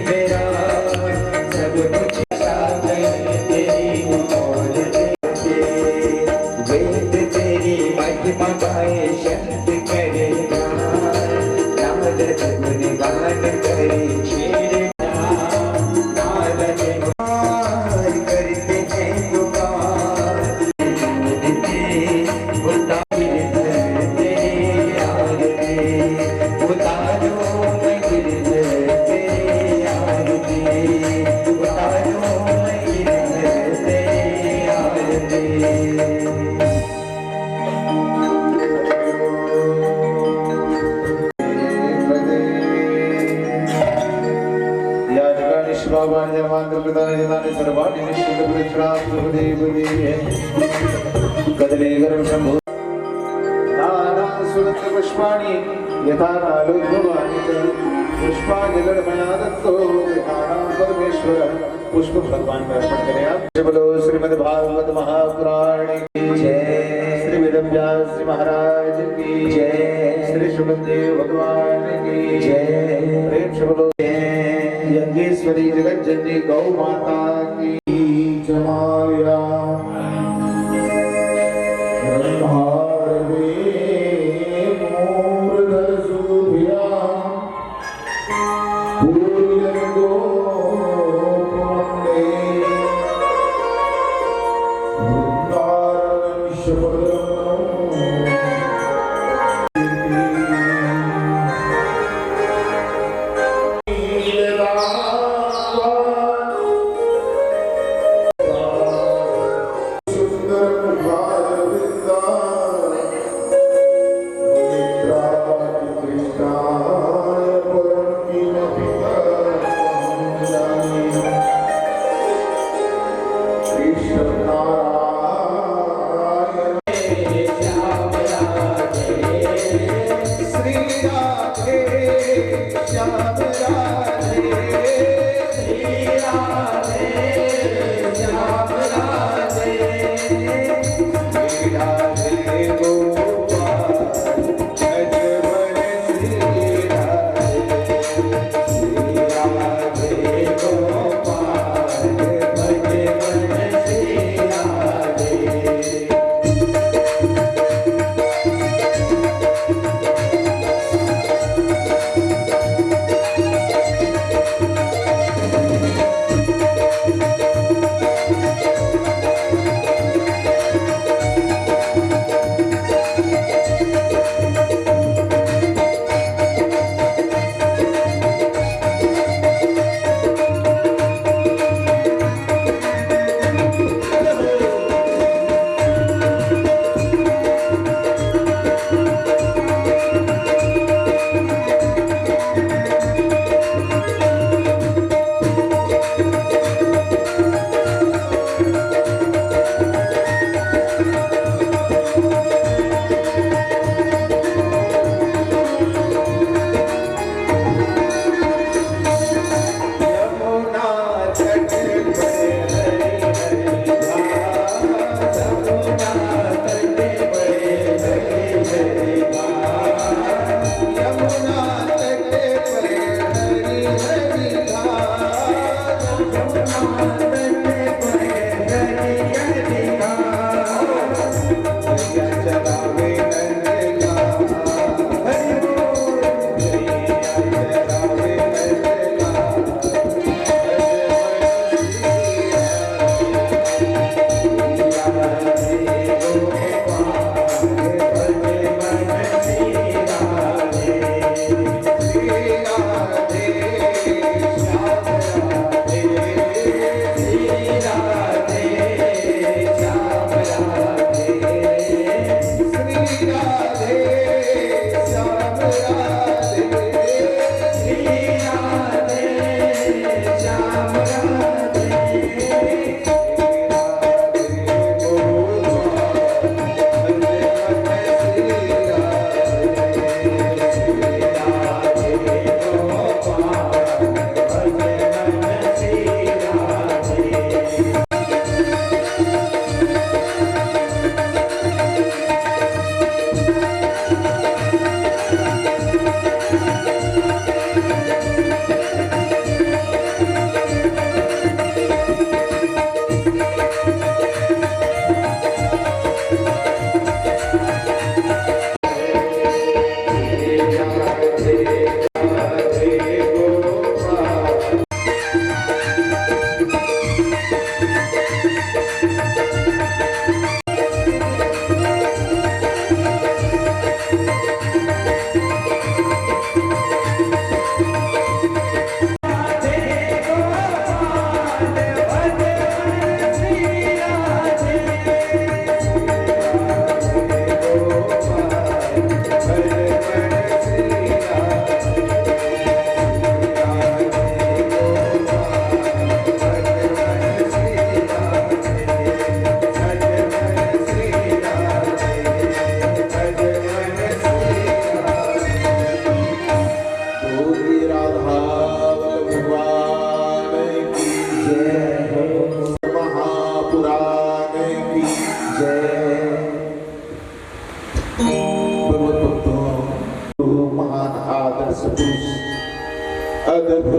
मेरा सब कुछ तेरी और वेद तेरी महिमा गाए शब्द करे नाद गुणगान करे शेर पुष्पाणि यथा नालोद्भवानि च पुष्पाजलर्मया दत्तो यथानां परमेश्वर पुष्प भगवान में अर्पण करें आप। बोलो श्रीमद् भागवत महापुराण की जय, श्री वेदव्यास श्री महाराज की जय, श्री सुखदेव भगवान की जय, प्रेम से बोलो जय यज्ञेश्वरी जगत जननी गौ माता की जमाया।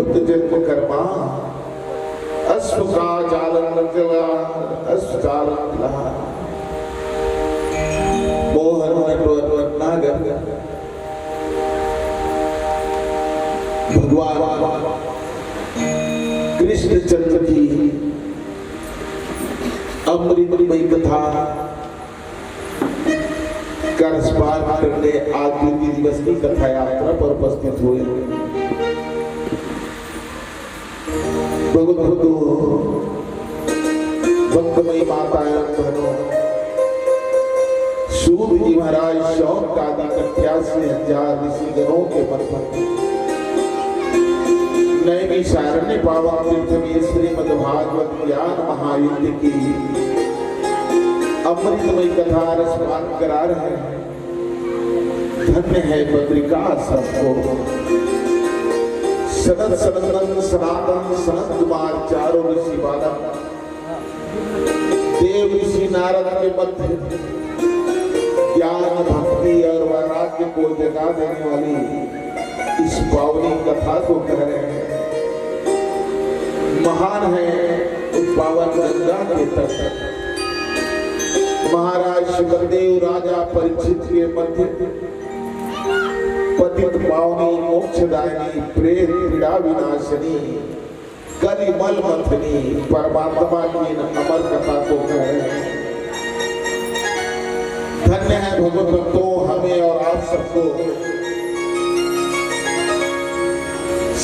पुत्र जन्म कर्मा अश्व का चालन चला अश्व चालन लहा मोहन नागर भगवान कृष्ण चंद्र की अमृतमयी कथा का रसपान करने आज दिवस की कथा यात्रा पर उपस्थित हुए। भक्तमयी माताएं बहनों, सूद जी महाराज शौक आदि 88,000 ऋषिगणों के मन पर नैमी सारण्य पावन तीर्थ में श्रीमद् भागवत ज्ञान महायुद्ध की अमृतमयी कथा रसपान करा रहे हैं। धन्य है बद्रिका सबको। सनत सनंदन सनातन सनत कुमार चारों ऋषि बालक देव ऋषि नारद के मध्य ज्ञान भक्ति और वैराग्य को जगा देने वाली इस पावनी कथा को कह रहे हैं। महान है उस पावन गंगा के तट महाराज सुखदेव राजा परीक्षित के मध्य पतित पावनी मोक्षदायिनी प्रेत पीड़ा विनाशिनी कलिमल मंथनी परमात्मा की अमर कथा को कह रहे हैं। धन्य है भगवत भक्तों, हमें और आप सबको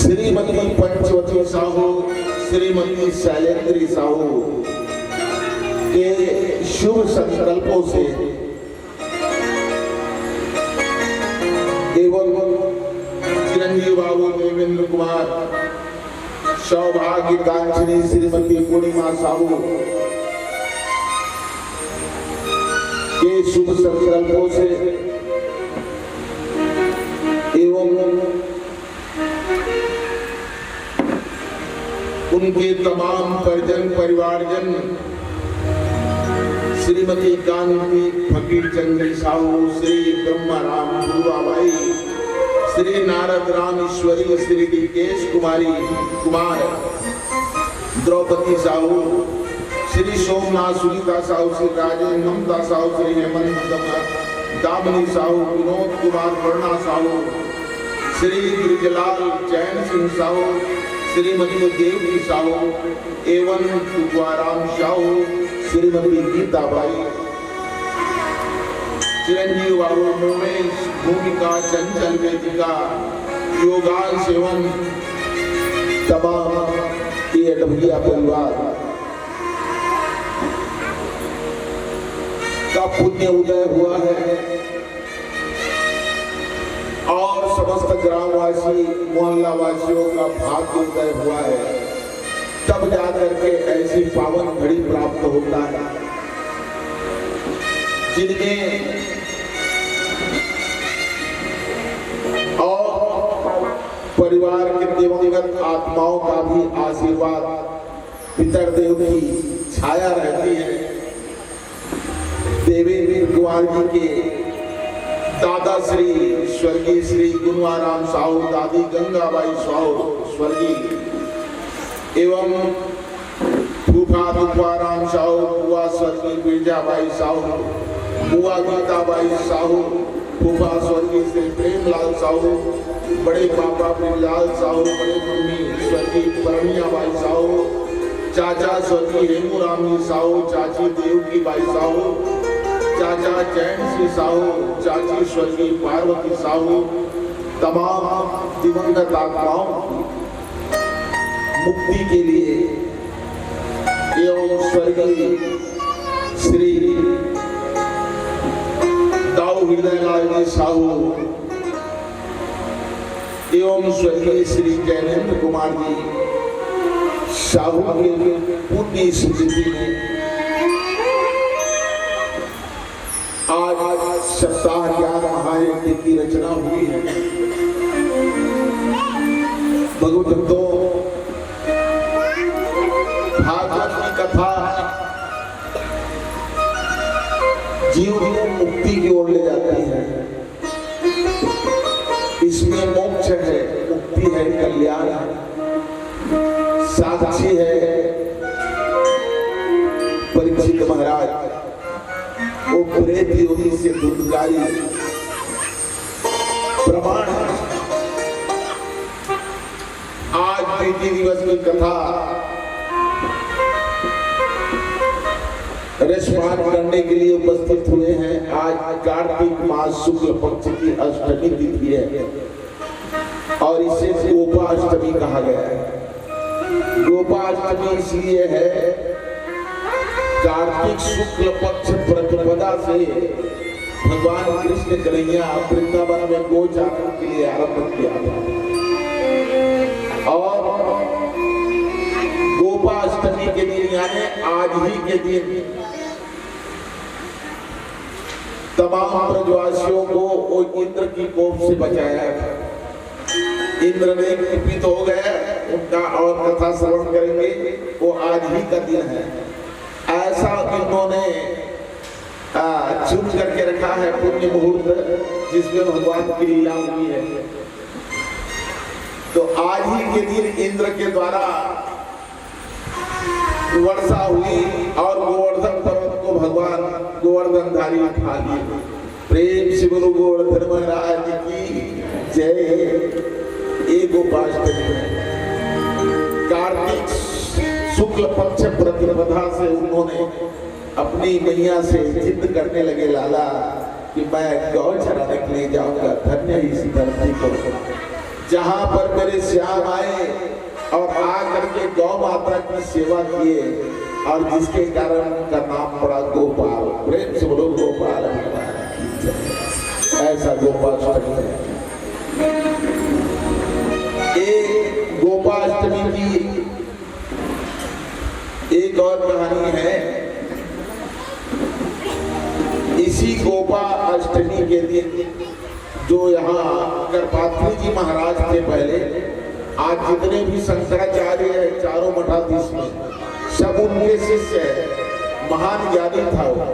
श्रीमती पंचवती साहू श्रीमती शैलेंद्री साहू के शुभ संकल्पों से एवं चिरंजीव बाबू देवेंद्र कुमार सौभाग्य कांक्षिणी श्रीमती पूर्णिमा साहू के शुभ संकल्पों से एवं उनके तमाम परिजन परिवारजन श्रीमती कांति फकीर चंद्र साहू श्री ब्रह्माराम दुर्गाबाई श्री नारद राम ईश्वरी श्री दिकेश कुमारी कुमार द्रौपदी साहू श्री सोमनाथ सुनीता साहू श्री राजेंद्र ममता साहू श्री हेमंत दामिनी साहू विनोद कुमार वर्णा साहू श्री गिरिजलाल चैन सिंह साहू श्रीमती देवकी साहू एवं तुकाराम साहू श्रीमती गीताबाई चिरंजीव बाबू उमेश भूमिका चंचल वेदिका योगान सेवन तमाम ये डभिया परिवार का पुण्य उदय हुआ है और समस्त ग्रामवासी मोहल्ला वासियों का भाग्य उदय हुआ है। तब जाकर के ऐसी पावन घड़ी प्राप्त होता है जिनमें और परिवार के दिवंगत आत्माओं का भी आशीर्वाद पितरदेव की छाया रहती है। देवेंद्र कुमार जी के दादा श्री स्वर्गीय श्री गुणवाराम साहू दादी गंगाबाई साहू स्वर्गीय एवं फूफा तुकाराम साहू बुआ स्वर्गीय बिरजाबाई साहू बुआ गीताबाई साहू फूफा स्वर्गीय श्री प्रेमलाल साहू बड़े पापा प्रेमलाल साहू बड़े मम्मी स्वर्गीय परमियाबाई साहू चाचा स्वर्गीय हेमूरामी साहू चाची देवकी बाई साहू चाचा चैन सिंह साहू चाची स्वर्गीय पार्वती साहू तमाम दिवंगत आत्माओं मुक्ति के लिए एवं स्वर्गीय श्री दाऊ हृदयलाल साहू एवं स्वर्गीय श्री जैनेन्द्र कुमार जी साहू के पुण्य स्मृति में आज सप्ताह ज्ञान महायज्ञ की रचना हुई है। भगवत भागवत की कथा जीव को मुक्ति की ओर ले जाती है। इसमें मोक्ष है, मुक्ति है, कल्याण है। साक्षी है परीक्षित महाराज, वो प्रेत योनि से दुर्गारी प्रमाण है। आज प्रीति दिवस की कथा रसपान करने के लिए उपस्थित हुए हैं। आज कार्तिक मास शुक्ल पक्ष की अष्टमी तिथि है और इसे गोपाष्टमी कहा गया है। गोपाष्टमी इसलिए है, कार्तिक शुक्ल पक्ष प्रतिपदा से भगवान कृष्ण कन्हैया वृंदावन में गोचारण के लिए आरंभ किया था और गोपाष्टमी के दिन यानी आज ही के दिन तमाम ब्रजवासियों को वो इंद्र की कोप से बचाया। इंद्र ने कुपित हो गए, उनका और कथा श्रवण करेंगे, वो आज ही का दिन है। ऐसा इन्होंने चुन करके रखा है पुण्य मुहूर्त जिसमें भगवान की लीला हुई है। तो आज ही के दिन इंद्र के द्वारा वर्षा हुई और गोवर्धन पर्वत को भगवान गोवर्धनधारी उठा लिए। प्रेम से बोलो गोवर्धन महाराज की जय। एक गोपाष्टमी कार्तिक शुक्ल पक्ष प्रतिपदा से उन्होंने अपनी मैया से जिद करने लगे, लाला कि मैं गौ चराने के लिए जाऊंगा, धन्य इस धरती को जहां पर मेरे श्याम आए और आकर के गौ माता की सेवा किए और जिसके कारण उनका नाम पड़ा गोपाल। प्रेम से बोलो गोपाल। ऐसा गोपाष्टमी है। एक गोपाष्टमी की एक और कहानी है। इसी गोपा अष्टमी के दिन जो यहाँ करपात्री जी महाराज थे पहले, आज जितने भी शंकराचार्य है चारों मठाधीश में सब उनके शिष्य है। महान ज्ञानी था वो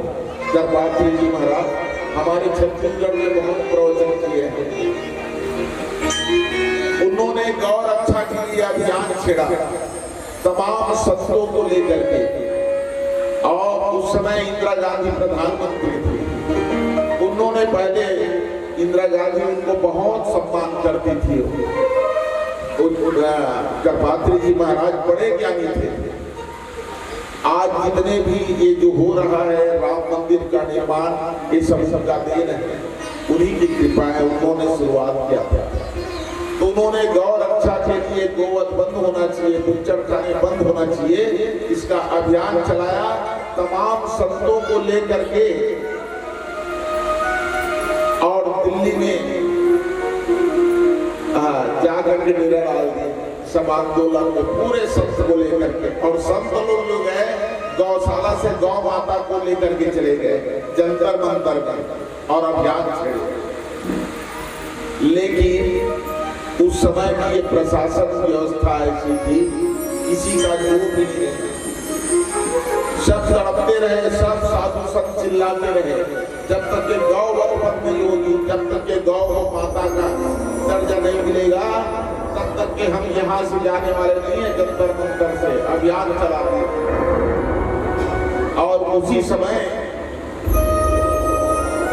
करपात्री जी महाराज, हमारे छत्तीसगढ़ में बहुत प्रवचन किए हैं। उन्होंने गौ रक्षा के लिए अभियान छेड़ा तमाम संतों को लेकर के, और उस समय इंदिरा गांधी प्रधानमंत्री थी। उन्होंने पहले इंदिरा गांधी उनको बहुत सम्मान करती थी। करपात्री जी महाराज बड़े ज्ञानी थे। आज जितने भी ये जो हो रहा है राम मंदिर का निर्माण, ये सब सबका देन है, उन्हीं की कृपा है। उन्होंने शुरुआत किया था। तो उन्होंने गौ रक्षा के लिए गोवध बंद होना चाहिए, बुच्चड़खाने बंद होना चाहिए, इसका अभियान चलाया। तमाम संतों को लेकर के और दिल्ली में जाकर के निर्णय डाल दिए सब आंदोलन में, पूरे संत को लेकर के। और संत लोग जो गए गौशाला से गौ माता को लेकर के चले गए जंतर मंतर में और अभियान छेड़े। लेकिन उस समय की ये प्रशासन व्यवस्था ऐसी थी, किसी का जो भी नहीं, सब तड़पते रहे, सब साधु संत चिल्लाते रहे जब तक के गौ बंद नहीं होगी, जब तक के गौ माता का दर्जा नहीं मिलेगा तब तक के हम यहाँ से जाने वाले नहीं है। जंतर मंतर से अभियान चलाते हैं। और उसी समय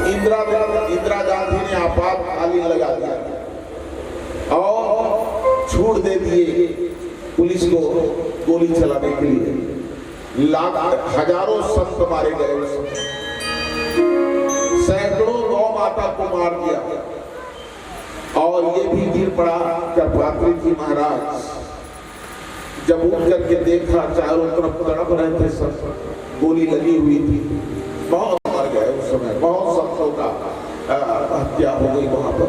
इंदिरा गांधी ने आपातकालीन लगा दिया और छूट दे दिए पुलिस को गोली चलाने के लिए। हजारों संत मारे गए उस समय, सैकड़ों गौ माता को मार दिया। और ये भी गिर पड़ा करपात्री जी महाराज, जब उठ करके देखा चारों तरफ तड़प रहे थे, सब गोली लगी हुई थी, बहुत मर गए उस समय, बहुत संतों का हत्या हो गई वहां पर।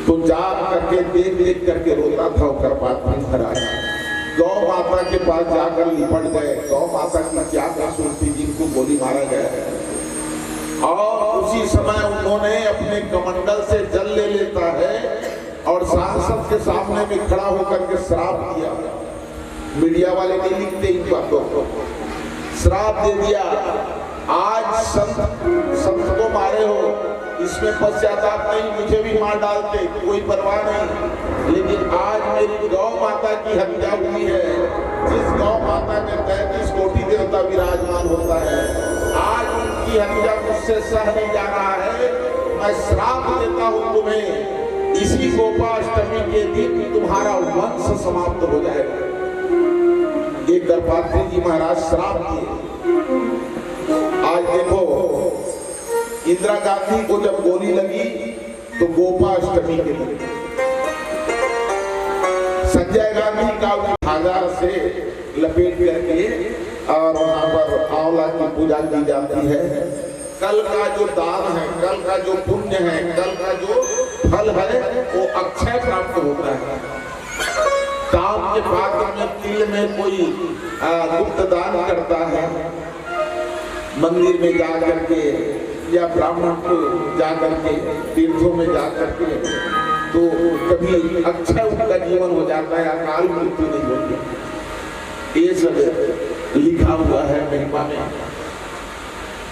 तो जा करके देख करके रोता था करपात्री महाराज। गौ माता के पास जाकर लिपट गए, गौ माता की क्या कसूर थी जिनको गोली मारा गया। और उसी समय उन्होंने अपने कमंडल से जल ले लेता है और सांसद के सामने में खड़ा होकर के श्राप दिया। मीडिया वाले नहीं लिखते इन बातों को, श्राप दे दिया, आज संत को मारे हो इसमें पश्चाताप नहीं, मुझे भी मार डालते, कोई परवाह नहीं। लेकिन आज मेरी गौ माता की हत्या हुई है, जिस गौ माता में 33 कोटि देवता विराजमान होता है, आज उनकी हत्या मुझसे सह नहीं जा रहा है। मैं श्राप देता हूं तुम्हें, इसी गोपाष्टमी के दिन तुम्हारा वंश समाप्त हो जाएगा। ये दरपात्री जी महाराज श्राप दिए। आज देखो, इंदिरा गांधी को जब गोली लगी तो गोपाष्टमी के दिन, संजय गांधी का धागा से लपेट करके और वहां पर आंवला की पूजा की जाती है। कल का जो दान है, कल का जो पुण्य है, कल का जो फल है, वो अक्षय प्राप्त होता है। काम के पात्र में तिल में कोई गुप्त दान करता है, मंदिर में जा करके या ब्राह्मण को जा करके, तीर्थों में जा करके, तो कभी अक्षय उनका जीवन हो जाता है, अकाल मृत्यु नहीं होती। ये सब लिखा हुआ है महिमा में।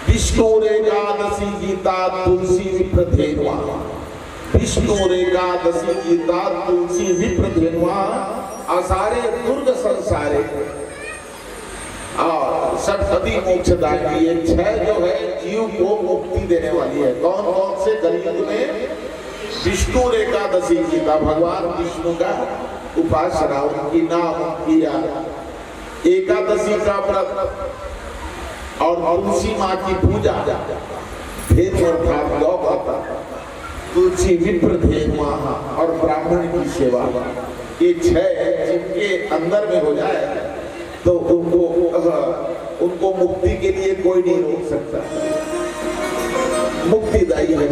विष्णु एकादशी गीता तुलसी विप्रधेनुआ, विष्णु एकादशी गीता तुलसी विप्रधेनुआ, आसारे दुर्ग संसारे और षटपदी मोक्षदायिनी। ये छह जो है जीव को मुक्ति देने वाली है। कौन कौन से कलयुग में? विष्णु एकादशी गीता, भगवान विष्णु का उपासना, उनकी नाम किया, एकादशी का व्रत और तुलसी माँ की पूजा, धेनु अर्थात गौ माता, तुलसी विप्रधेनुआ और ब्राह्मण की सेवा। ये छह जिनके अंदर में हो जाए तो उनको मुक्ति के लिए कोई नहीं रोक सकता। मुक्तिदायी है।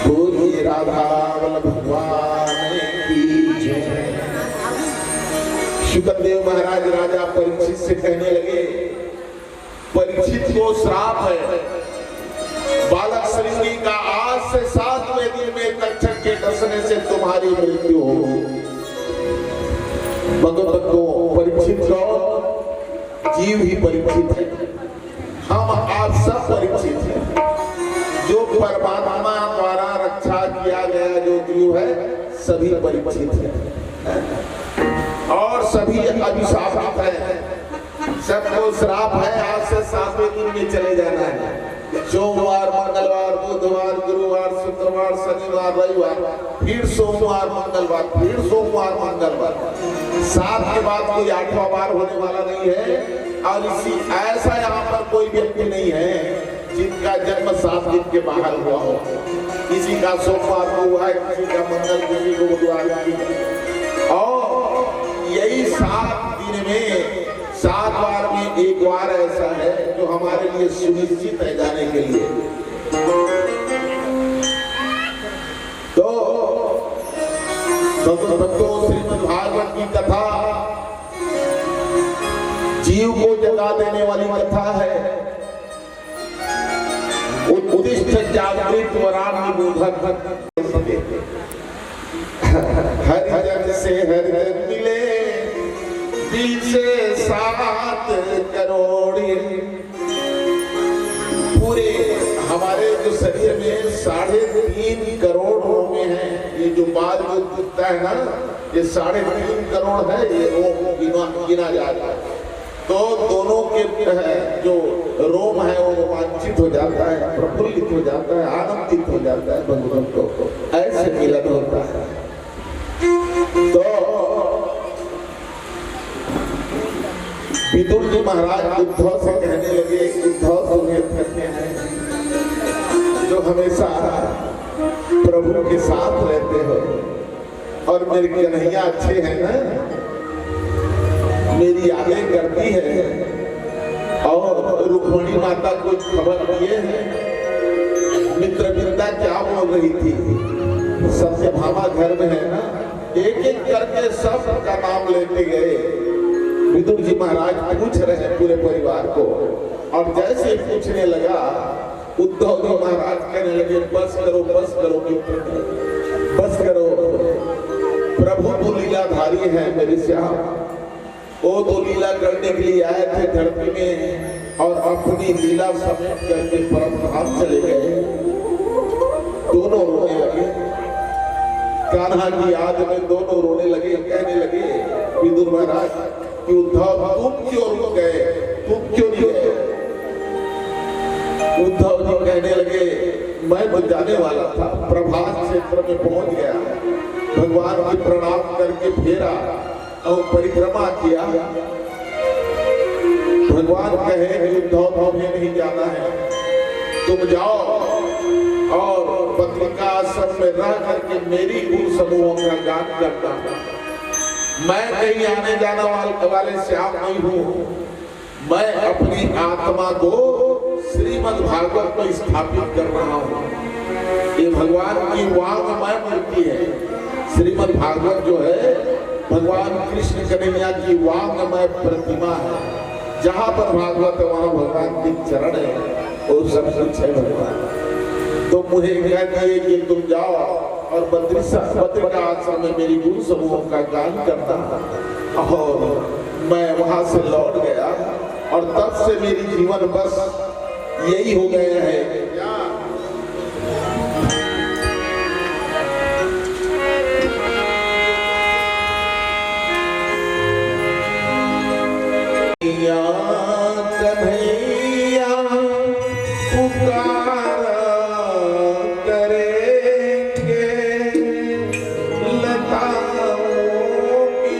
बोलिए राधा भगवान की जय। शुकदेव महाराज राजा परीक्षित से कहने लगे, परीक्षित को श्राप है, बालक श्रृंगी का आज से 7वें दिन में तक्षक के डसने से तुम्हारी मृत्यु होगी। भगवत को परीक्षित को जीव ही परीक्षित है, हम आप सब परीक्षित हैं। जो परमात्मा द्वारा रक्षा किया गया जो जीव है, सभी परीक्षित है और सभी अभिशापित है। सबको श्राप है, आज से 7वें दिन में चले जाना है। सोमवार, मंगलवार, बुधवार, गुरुवार, शुक्रवार, शनिवार, रविवार, फिर सोमवार, मंगलवार, फिर सोमवार, मंगलवार। 7 के बाद कोई 8वां बार होने वाला नहीं है। और इसी ऐसा यहाँ पर कोई व्यक्ति नहीं है जिनका जन्म 7 दिन के बाहर हुआ हो। किसी का सोमवार को हुआ है, किसी का मंगल, किसी को बुधवार की। और यही 7 दिन में 7 बार में एक बार ऐसा है जो हमारे लिए सुनिश्चित है जाने के लिए। तो श्रीमद् भागवत की कथा जीव को जगा देने वाली कथा है। उत्तिष्ठ जागृत वरान बोधक, हर जन से हर जन मिले, 7 करोड़। पूरे हमारे जो शरीर में 3.5 करोड़ रोमे हैं। ये जो बाल जो दिखता है ना, ये 3.5 करोड़ है। ये रोम गिना जाता है तो दोनों के जो रोम है वो रोमांचित हो जाता है, प्रफुल्लित हो जाता है, आनंदित हो जाता है। भगवान को ऐसे मिलन होता है। तो विदुर जी महाराज उद्धव से कहने लगे, उद्धव तुम्हें धन्य है जो हमेशा प्रभु के साथ रहते हो और मेरे कन्हैया अच्छे हैं ना, मेरी आज्ञा करती है। और रुक्मिणी माता को खबर दिए हैं। मित्रविंदा क्या बोल रही थी, सत्यभामा घर में है ना, एक एक करके सब का नाम लेते गए। विदुर जी महाराज पूछ रहे हैं पूरे परिवार को, और जैसे पूछने लगा उद्धव जी महाराज कहने लगे, बस करो मित्र, बस करो। प्रभु तो लीलाधारी है मेरे श्याम, वो तो लीला करने के लिए आए थे धरती में। और अपनी लीला समेट करके परम धाम चले गए। दोनों रोने लगे। कान्हा की याद में दोनों रोने लगे, कहने लगे विदुर महाराज कि उद्धव तुम क्यों रुक गए, तुम क्यों नहीं गए? उद्धव जी कहने लगे मैं तो जाने वाला था, प्रभास क्षेत्र में पहुंच गया, भगवान की प्रणाम करके फेरा और परिक्रमा किया। भगवान कहे कि उद्धव तुम्हें नहीं जाना है, तुम जाओ और बद्रिका आश्रम में रह करके मेरी गुण समूहों का गान करता हूं। मैं कहीं आने जाने वाले श्याम नहीं हूं, मैं अपनी आत्मा को श्रीमद् भागवत में स्थापित कर रहा हूं। ये भगवान की वांगमय मूर्ति है। श्रीमद् भागवत जो है भगवान कृष्ण कन्हैया की वांगमय प्रतिमा है। जहां पर भागवत है वहां भगवान के चरण है और सब कुछ है भगवान। तो मुझे कह दिए कि तुम जाओ और बद्रिका आश्रम में मेरी गुरु समूहों का गान करता। और मैं वहां से लौट गया और तब से मेरी जीवन बस यही हो गया है। कन्हैया पुकारा करेंगे लताओं की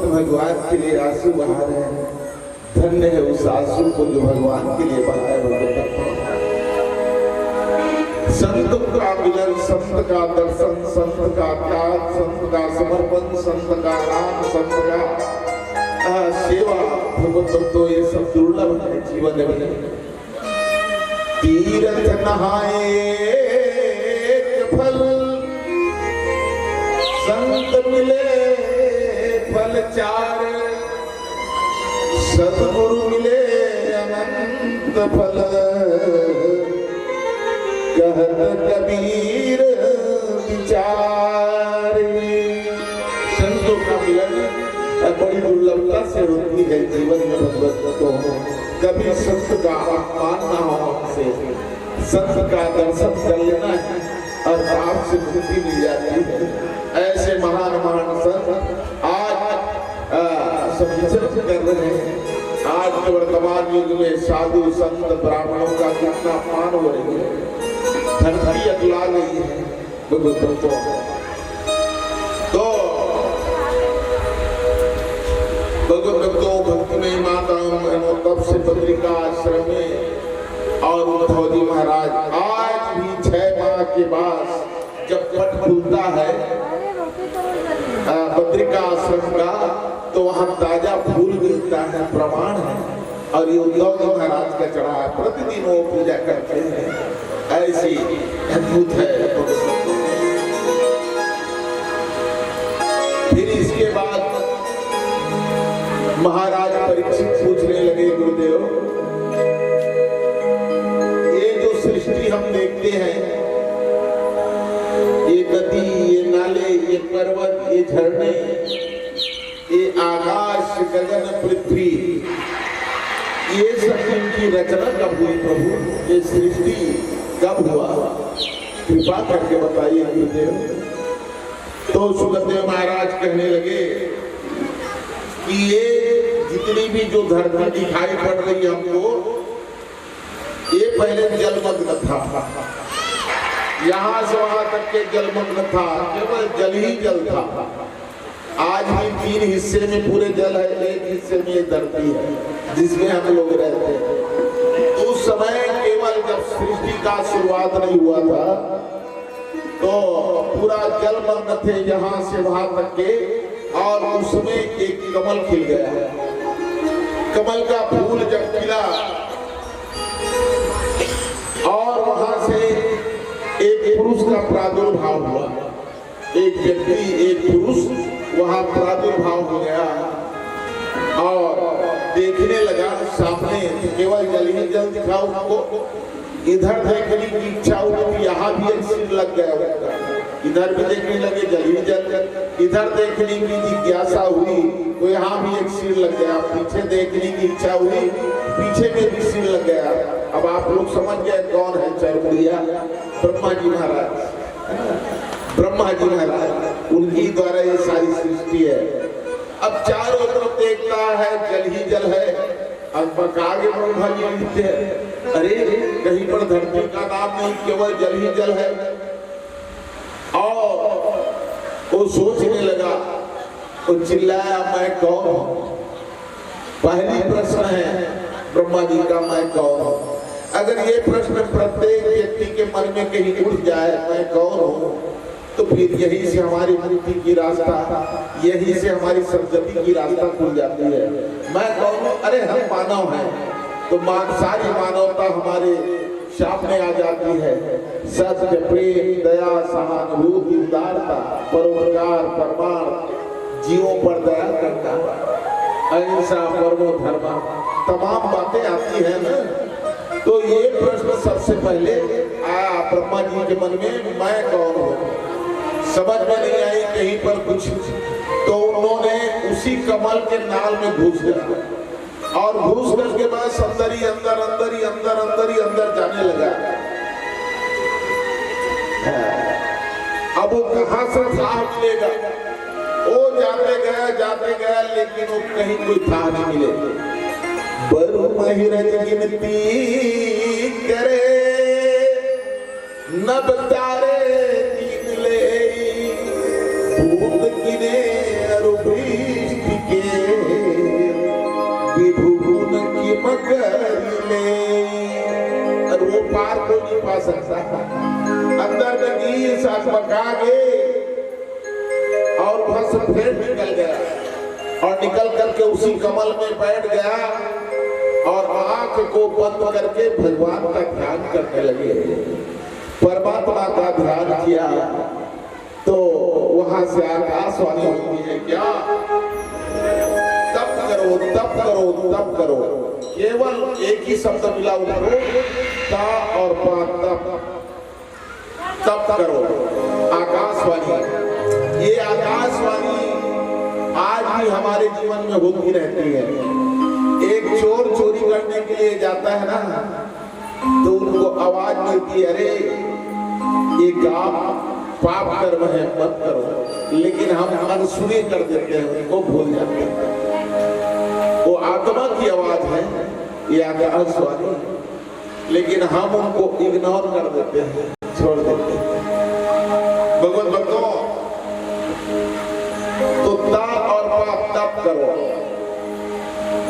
भगवान के लिए आंसू बहा रहे हैं। धन्य है उस आंसू को जो भगवान के लिए बहाए भगवान। संत का मिलन, संत का दर्शन, संत का त्याग, संत का समर्पण, संत का नाम, संत का सेवा भगवत भक्तों ये सब दुर्लभ है जीवन में। तीर्थ नहाए फल, संत मिले फल चार, सद्गुरु मिले अनंत फल, कहत कबीर विचार। संतों का मिलन बड़ी दुर्लभता से होती है जीवन में भगवत को। कभी संत का अपमान ना हो हमसे, संत का दर्शन कर लेना है और आपसे मुक्ति मिल जाती है। ऐसे महान महान संत आज सब विचरण कर रहे हैं। आज के वर्तमान युग में साधु संत ब्राह्मणों का कितना अपमान हो रही है, धरती अगला गई है भगवत को। भगवतो भक्तिमय माता तब से बद्रिका आश्रम में और उद्धव जी महाराज आज भी 6 माह के बाद जब पट खुलता है बद्रिका आश्रम का तो वहां ताजा फूल मिलता है, प्रमाण है। और ये उद्धव जी महाराज का चढ़ा है, प्रतिदिन वो पूजा करते हैं। ऐसी अद्भुत है। फिर इसके बाद महाराज परीक्षित पूछने लगे, गुरुदेव ये जो सृष्टि हम देखते हैं, ये नदी, ये नाले, ये पर्वत, ये झरने, ये आकाश गगन पृथ्वी, ये सब इनकी रचना कब हुई प्रभु? ये सृष्टि कब हुआ? कृपा करके बताइए गुरुदेव। तो सुखदेव महाराज कहने लगे कि ये जितनी भी जो धरती दिखाई पड़ रही है हमको, ये पहले जलमग्न था। यहाँ से वहां तक के जलमग्न था, केवल जल ही जल था। आज भी 3 हिस्से में पूरे जल है, 1 हिस्से में ये धरती है जिसमें हम लोग रहते हैं। उस समय केवल जब सृष्टि का शुरुआत नहीं हुआ था तो पूरा जलमग्न थे यहाँ से वहां तक के, और उसमें एक कमल खिल गया। कमल का फूल जब खिला और वहां से एक पुरुष का प्रादुर्भाव हुआ, एक व्यक्ति, एक पुरुष वहां प्रादुर्भाव हो गया और देखने लगा सामने केवल जल ही जल दिखा उसको। इधर देखने की इच्छा हुई, यहाँ भी एक सिर लग गया उसका, इधर भी देखने लगे जल ही जल। इधर देखने की जिज्ञासा हुई तो यहाँ भी एक सिर लग गया। पीछे देखने की इच्छा हुई, पीछे में भी सिर लग गया। अब आप लोग समझ गए कौन है चरमुड़िया? ब्रह्मा जी महाराज। ब्रह्मा जी महाराज, उनकी द्वारा ये सारी सृष्टि है। अब चारों तरफ देखता है जल ही जल है। अब आगे ब्रह्मा जी लिखते हैं, अरे कहीं पर धरती का नाम नहीं, केवल जल ही जल है। और वो सोचने लगा, वो चिल्लाया, मैं कौन हूं? पहली प्रश्न है ब्रह्मा जी का, मैं कौन हूं? अगर ये प्रश्न प्रत्येक व्यक्ति के मन में कहीं उठ जाए, मैं कौन हूं, तो फिर यही से हमारी मुक्ति की रास्ता, यही से हमारी सद्गति की रास्ता खुल जाती है। मैं कौन हूं? अरे हम मानव हैं, तो सारी मानवता हमारे सामने आ जाती है। सत्य, प्रेम, दया, सहानुभूति, उदारता, परोपकार, परमार्थ, जीवों पर दया करना, अहिंसा, परमो धर्म, तमाम बातें आती है ना। तो ये प्रश्न सबसे पहले आया ब्रह्मा जी के मन में, मैं कौन हूँ? समझ में नहीं आई कहीं पर कुछ, तो उन्होंने उसी कमल के नाल में घुस गया और घुस कर के बाद अंदर ही अंदर अंदर ही अंदर अंदर ही अंदर जाने लगा। अब वो कहां से था मिलेगा? वो जाते गया लेकिन वो कहीं कोई था नहीं मिले। बरु महिरज गिनती करे नब तारे नींद ले, भूत गिने अरुभीष्ट के विभुगुण की मकर ले। और वो पार को नहीं पा सकता, अंदर में नील साथ पका गए और वहां से फिर निकल गया। और निकल करके उसी कमल में बैठ गया और आंख को बंद करके भगवान का ध्यान करने लगे। परमात्मा का ध्यान किया तो वहां से आकाशवाणी होती है, क्या तप करो तप करो तप करो। केवल एक ही शब्द मिला उनको, ता और पा, तप करो। आकाशवाणी, ये आकाशवाणी आज भी हमारे जीवन में होती रहती है। एक चोर चोरी करने के लिए जाता है ना, तो उनको आवाज मिलती है, अरे ये काम पाप कर्म है मत करो, लेकिन हम अनसुनी कर देते हैं, उनको भूल जाते हैं। वो आत्मा की आवाज है, ये आकाशवाणी, लेकिन हम उनको इग्नोर कर देते हैं, छोड़ देते हैं। भगवत भक्तों, तो ता और पाप तप करो,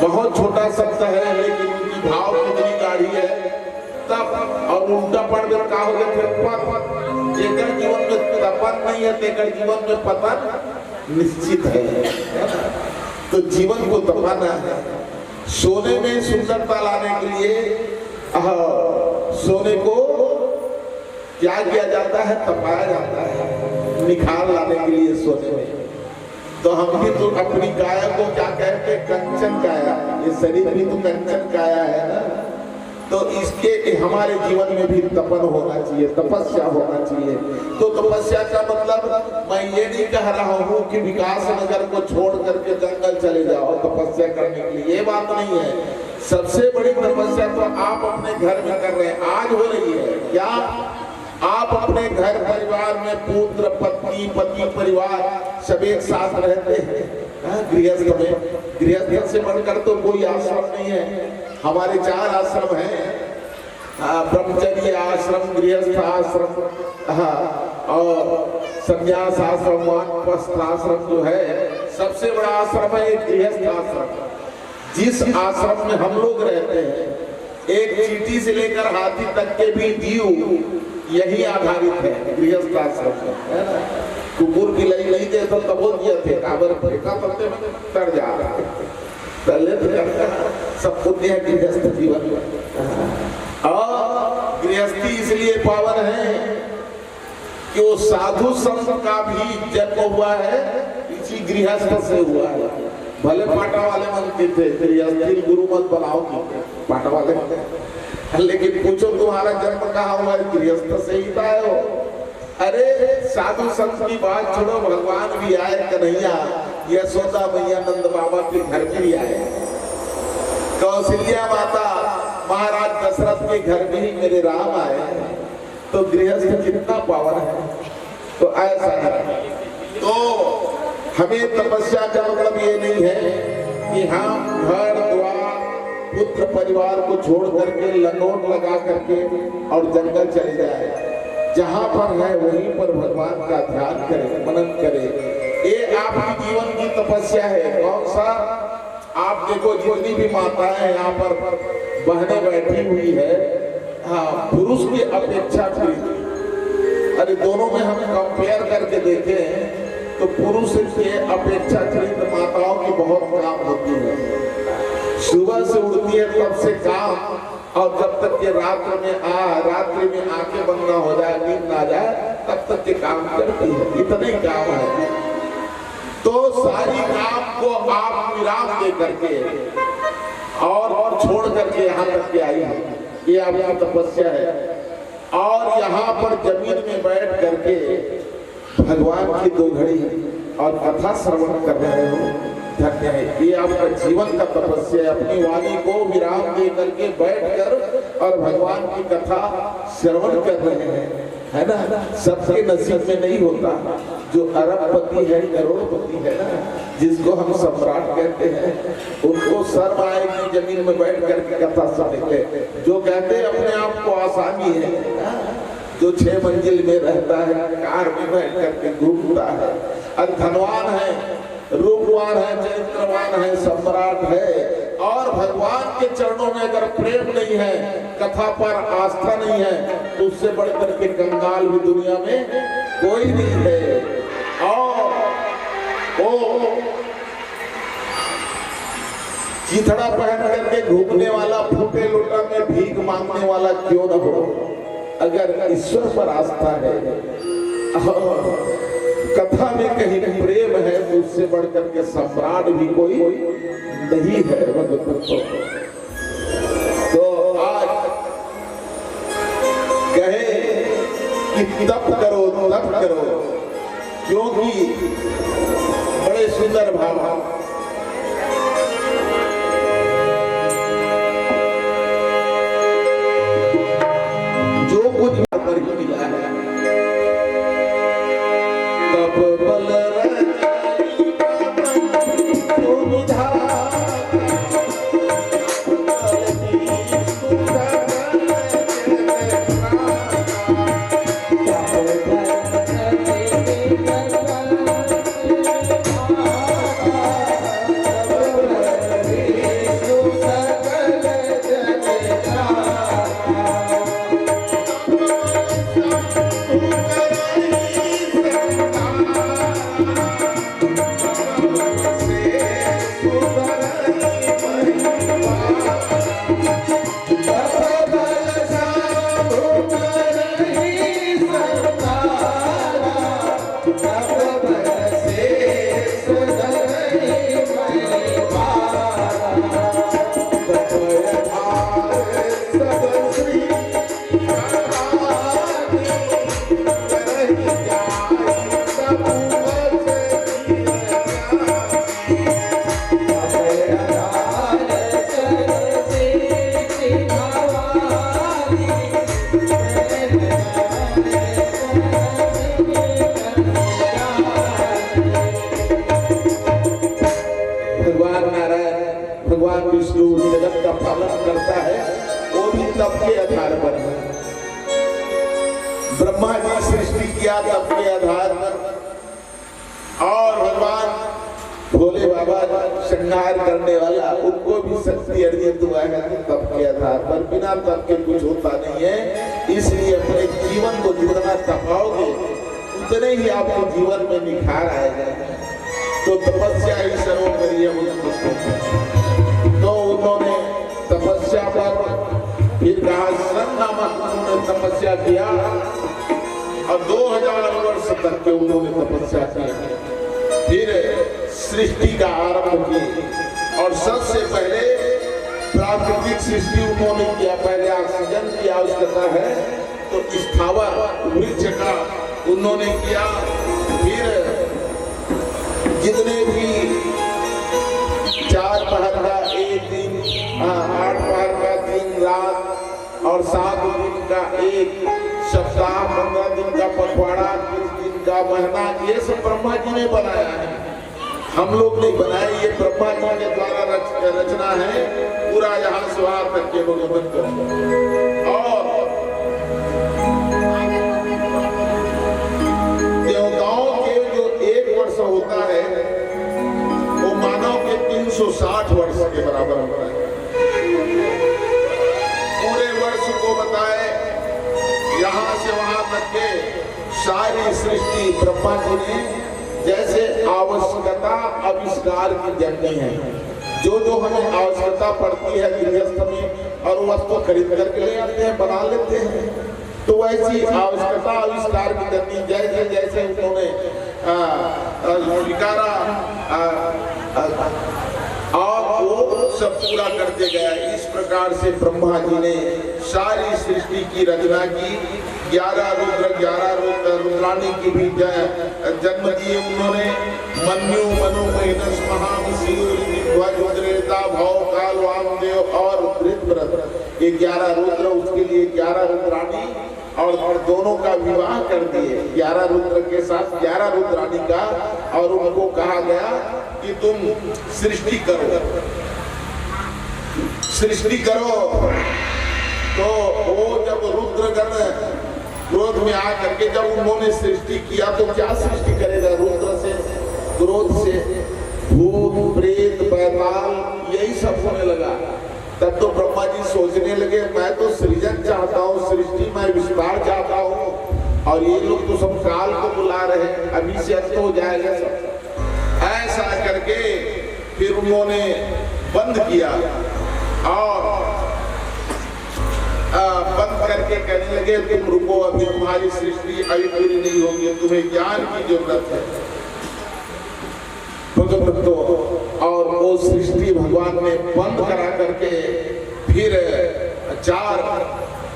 बहुत छोटा शब्द है लेकिन उनकी भाव कितनी गाढ़ी है। तप और उल्टा पढ़ कर कहा हो गया, जेकर जीवन में तपन नहीं है तेकर जीवन में पतन निश्चित है। तो जीवन को तपाना है। सोने में सुंदरता लाने के लिए सोने को क्या किया जाता है, तपाया जाता है, निखार लाने के लिए सोने में। तो हम भी तो अपनी काया को क्या कहते हैं, कंचन काया। ये शरीर भी तो कंचन काया है ना। तो इसके हमारे जीवन में भी तपन होना चाहिए, तपस्या होना चाहिए। तो तपस्या का मतलब मैं ये नहीं कह रहा हूँ कि विकास नगर को छोड़ करके जंगल चले जाओ तपस्या करने के लिए, ये बात नहीं है। सबसे बड़ी तपस्या तो आप अपने घर में कर रहे हैं, आज हो रही है। क्या आप अपने घर परिवार में पुत्र पत्नी पति परिवार सब एक साथ रहते हैं? गृहस्थ में, गृहस्थ से बढ़कर तो कोई आश्रम नहीं है। हमारे 4 आश्रम हैं, ब्रह्मचर्य आश्रम, गृहस्थ आश्रम, और संन्यास आश्रम, वानप्रस्थ आश्रम जो है सबसे बड़ा आश्रम है एक गृहस्थ आश्रम। जिस आश्रम में हम लोग रहते हैं, एक चींटी से लेकर हाथी तक के भी जीव यही आधारित है, गृहस्थ आश्रम है ना। कुकुर की लई नहीं दे तो बोल दिया थे, काबर फेंका पत्ते में तर जा रहा है, सब पुण्य है गृहस्थ जीवन। और गृहस्थी इसलिए पावन है कि वो साधु संत का भी जन्म हुआ है इसी गृहस्थ से हुआ है। भले पाटा वाले मनते थे, गृहस्थी गुरु मत बनाओ की पाटा वाले, लेकिन पूछो तुम्हारा जन्म कहाँ हुआ है, गृहस्थ से ही पाए हो। अरे साधु संत की बात छोड़ो, भगवान भी आए कन्हैया, यशोदा मैया नंद बाबा के घर में भी आए, कौशल्या माता महाराज दशरथ के घर में ही मेरे राम आए। तो गृहस्थ कितना पावन है। तो ऐसा है, तो हमें तपस्या का मतलब ये नहीं है कि हम घर द्वार पुत्र परिवार को छोड़ करके लंगोट लगा करके और जंगल चले जाए। जहां पर है वहीं पर भगवान का ध्यान करें, मनन करें। ये आपकी जीवन की तपस्या है। कौन सा? आप देखो जितनी भी माताएं यहाँ पर बहनें बैठी हुई है, हाँ, पुरुष की अपेक्षा भी, अरे दोनों में हम कंपेयर करके देखें तो पुरुष के अपेक्षाकृत माताओं की बहुत काम होती है। सुबह से उठती है तब से काम, और जब तक के रात्रि में आंखें बंद ना हो जाए, नींद ना जाए, तब तक के काम करती है। इतना ही काम है। तो सारी काम को आप विराम दे करके और छोड़ करके यहाँ तक के आई है, ये आपकी तपस्या है। और यहाँ पर जमीन में बैठ करके भगवान की 2 घड़ी और कथा श्रवण कर रहे हो, धन्य है। ये आपका जीवन का तपस्या है। अपनी वाणी को विराम दे करके बैठकर और भगवान की कथा श्रवण कर रहे हैं, है ना। सबके नसीब में नहीं होता। जो अरबपति है, करोड़पति है ना, जिसको हम सम्राट कहते हैं, उनको शर्म आएगी जमीन में बैठ करके कथा सुनने। जो कहते हैं अपने आप को आसानी है, जो 6 मंजिल में रहता है, कार में बैठ करके घूमता है, और धनवान है, रूपवान है, चरित्रवान है, सम्राट है, और भगवान के चरणों में अगर प्रेम नहीं है, कथा पर आस्था नहीं है, तो उससे बढ़कर के कंगाल भी दुनिया में कोई नहीं है। और चिथड़ा पहन करके घूमने वाला, फूटे लोटा में भीख मांगने वाला क्यों न हो, अगर ईश्वर पर आस्था है, कथा में कहीं प्रेम है, तो उससे बढ़कर के सम्राट भी कोई नहीं है भगवत। तो आज कहे कि तप करो, तप करो, क्योंकि बड़े सुंदर भाव जो कुछ पर ही मिला है। तप बल भगवान विष्णु जगत का पालन करता है, वो भी तप के आधार पर है। ब्रह्मा जी सृष्टि किया तप के आधार पर, और भगवान भोले बाबा श्रृंगार करने वाला, उनको भी शक्ति अर्जित हुआ है तप के आधार पर। बिना तप के कुछ होता नहीं है, इसलिए अपने जीवन को जितना तपाओगे उतने ही आपके जीवन में निखार आएगा। तो तपस्या ही सर्वोपरि है। तो उन्होंने तपस्या पर फिर कहा, सन नामक उन्होंने तपस्या किया, और 2000 वर्ष तक के उन्होंने तपस्या किया। फिर सृष्टि का आरंभ की, और सबसे पहले प्राकृतिक सृष्टि उन्होंने किया। पहले ऑक्सीजन की आवश्यकता है, तो स्थावर वृक्ष का उन्होंने किया। फिर जितने भी 4 पहर का एक दिन, 8 पहर का 3 रात, और 7 दिन का एक सप्ताह, 15 दिन का पखवाड़ा, 20 दिन का महीना, ये सब ब्रह्मा जी ने बनाया है, हम लोग नहीं बनाए। ये ब्रह्मा जी के द्वारा रचना है। पूरा यहाँ से वहां तक के लोग और देवताओं के जो 1 वर्ष होता है, वो मानव के 360 वर्ष के बराबर होता है। पूरे वर्ष को बताए, यहाँ से वहां तक के सारी सृष्टि ब्रह्मा जी ने जैसे आवश्यकता आविष्कार की जननी है। जो जो हमें आवश्यकता पड़ती है गृहस्थ में, और वस्तु खरीद करके ले आते हैं, बना लेते हैं, तो वैसी आवश्यकता आविष्कार की जननी जैसे जैसे उन्होंने स्वीकारा, और वो सब पूरा करते गया। इस प्रकार से ब्रह्मा जी ने सारी सृष्टि की रचना की। 11 रुद्र, 11 रुद्राणी की भी जन्म दिए उन्होंने। मन्यु, मनु, महिनस, महाविष्णुद्रेता, भव, काल, वामदेव और वृत्रव्रत, ये 11 रुद्र, उसके लिए 11 रुद्राणी, और दोनों का विवाह कर दिए 11 रुद्र के साथ 11 रुद्राणी का। और उनको कहा गया कि तुम सृष्टि करो, सृष्टि करो। तो वो जब रुद्रगण क्रोध में आकर के जब उन्होंने सृष्टि किया, तो क्या सृष्टि करेगा? रुद्र से, क्रोध से भूत, प्रेत, बैताल, यही सब होने लगा। तब तो ब्रह्मा जी सोचने लगे, मैं तो सृजन चाहता हूँ, सृष्टि में विस्तार चाहता हूँ, और ये लोग तो सब काल को बुला रहे हैं, अभी से अंत हो जाएगा सब। ऐसा करके फिर उन्होंने बंद किया और बंद करके कहने लगे तुम रुको, अभी तुम्हारी सृष्टि अभी पूरी नहीं होगी, तुम्हें ज्ञान की जरूरत है। तो और वो सृष्टि भगवान ने बंद करा करके फिर 4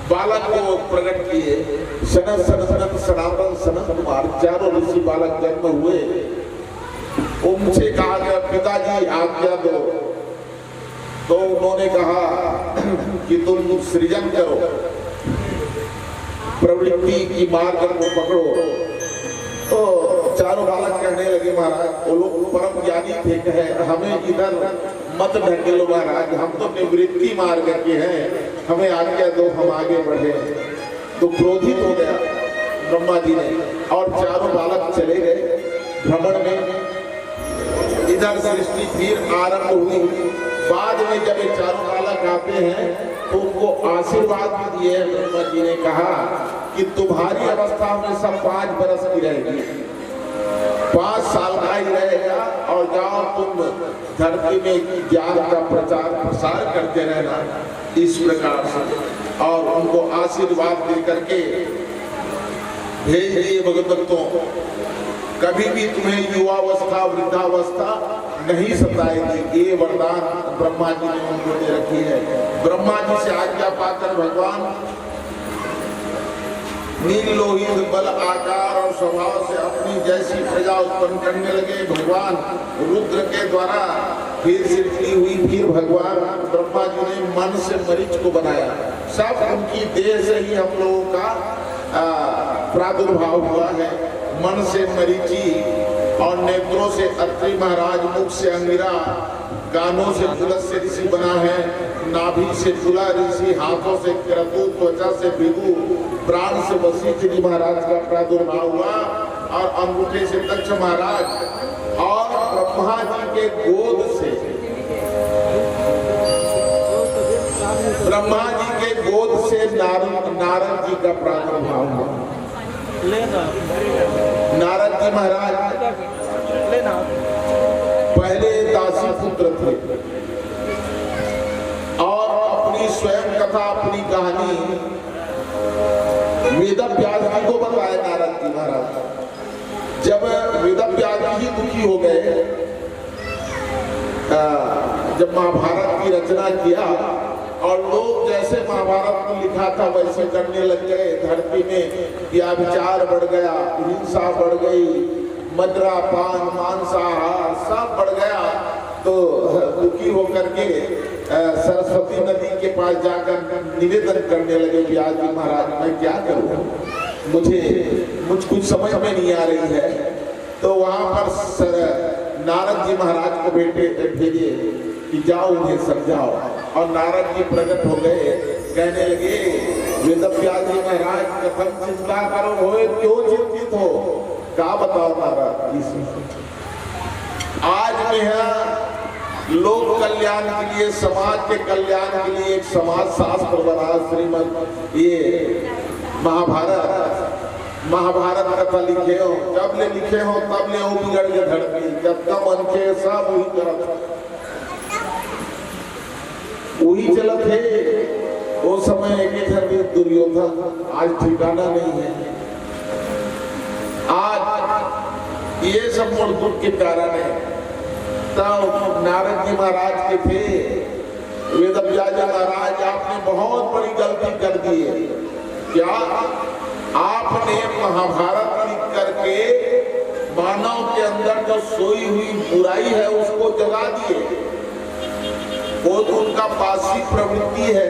बालक को प्रकट किए। सनत सनत सनातन सनत कुमार 4 ऋषि बालक जन्म हुए। उनसे कहा गया पिताजी आज्ञा दो, तो उन्होंने कहा कि तुम सृजन करो, प्रवृत्ति की मार्ग को पकड़ो। तो 4 बालक कहने लगे महाराज, वो लोग परम ज्ञानी थे, कहे हमें इधर मत ढकेलो महाराज, हम तो निवृत्ति मार्ग के हैं, हमें आज्ञा दो, हम आगे बढ़े। तो क्रोधित हो गया ब्रह्मा जी ने और 4 बालक चले गए भ्रमण में। इधर सृष्टि फिर आरंभ हुई। बाद में जब ये 4 बालक आते हैं तो उनको आशीर्वाद भी दिए। ब्रह्मा जी ने कहा कि तुम्हारी अवस्था में सब 5 बरस की रहेगी, 5 साल का ही रहेगा, और जाओ तुम धरती में ज्ञान का प्रचार प्रसार करते रहना, इस प्रकार से। और उनको आशीर्वाद दे करके भेज दिए भगवतों। कभी भी तुम्हें युवावस्था वृद्धावस्था नहीं सताएगी, ये वरदान ब्रह्मा जी ने उनको दे रखी है। ब्रह्मा जी से आज्ञा पाकर भगवान नील लोहित बल आकार और स्वभाव से अपनी जैसी प्रजा उत्पन्न करने लगे। भगवान रुद्र के द्वारा फिर सृष्टि हुई। फिर भगवान ब्रह्मा जी ने मन से मरीच को बनाया। सब उनकी देह से ही हम लोगों का प्रादुर्भाव हुआ है। मन से मरीचि और नेत्रों से अत्रि महाराज, मुख से अंगिरा, कानों से पुलस्त्य ऋषि बना है, नाभि से तुला ऋषि, हाथों से क्रतु, त्वचा से भृगु, प्राण से वशिष्ठ जी महाराज का प्रादुर्भाव हुआ, और अंगूठे से दक्ष महाराज, और ब्रह्मा जी के गोद से नारद जी का प्रादुर्भाव हुआ। नारद जी महाराज पहले दासी पुत्र थे और अपनी स्वयं कथा, अपनी कहानी वेदव्यास जी को बताया नारद जी महाराज। जब वेदव्यास जी दुखी हो गए, जब महाभारत की रचना किया और लोग जैसे महाभारत में लिखा था वैसे करने लग गए, धरती में व्यभिचार बढ़ गया, हिंसा बढ़ गई, मद्रापान, मांसाहार सब बढ़ गया, तो दुखी होकर के सरस्वती नदी के पास जाकर निवेदन करने लगे, व्यास जी महाराज मैं क्या करूं, मुझ कुछ समझ में नहीं आ रही है। तो वहां पर नारद जी महाराज को भेजे कि जाओ उन्हें समझाओ, और नारद जी प्रकट हो गए, कहने लगे वेदव्यास जी महाराज कथम चिंता करो होए, क्यों चिंतित हो, क्या बताओ नारद। आज मैं लोक कल्याण के लिए, समाज के कल्याण के लिए एक समाज शास्त्र बना, श्रीमद ये महाभारत कथा लिखे हो, जब ले लिखे हो तब ले वो बिगड़ के धरती, जब तक मन के सब वही करत वही चलत है। वो समय एक घर में दुर्योधन, आज ठिकाना नहीं है। आज ये सब दुख के कारण है। तब नारद जी महाराज के थे, वेदव्यास जी महाराज आपने बहुत बड़ी गलती कर दी है। क्या आपने महाभारत लिख करके मानव के अंदर जो सोई हुई बुराई है उसको जगा दिए। वो तो उनका पासी प्रवृत्ति है,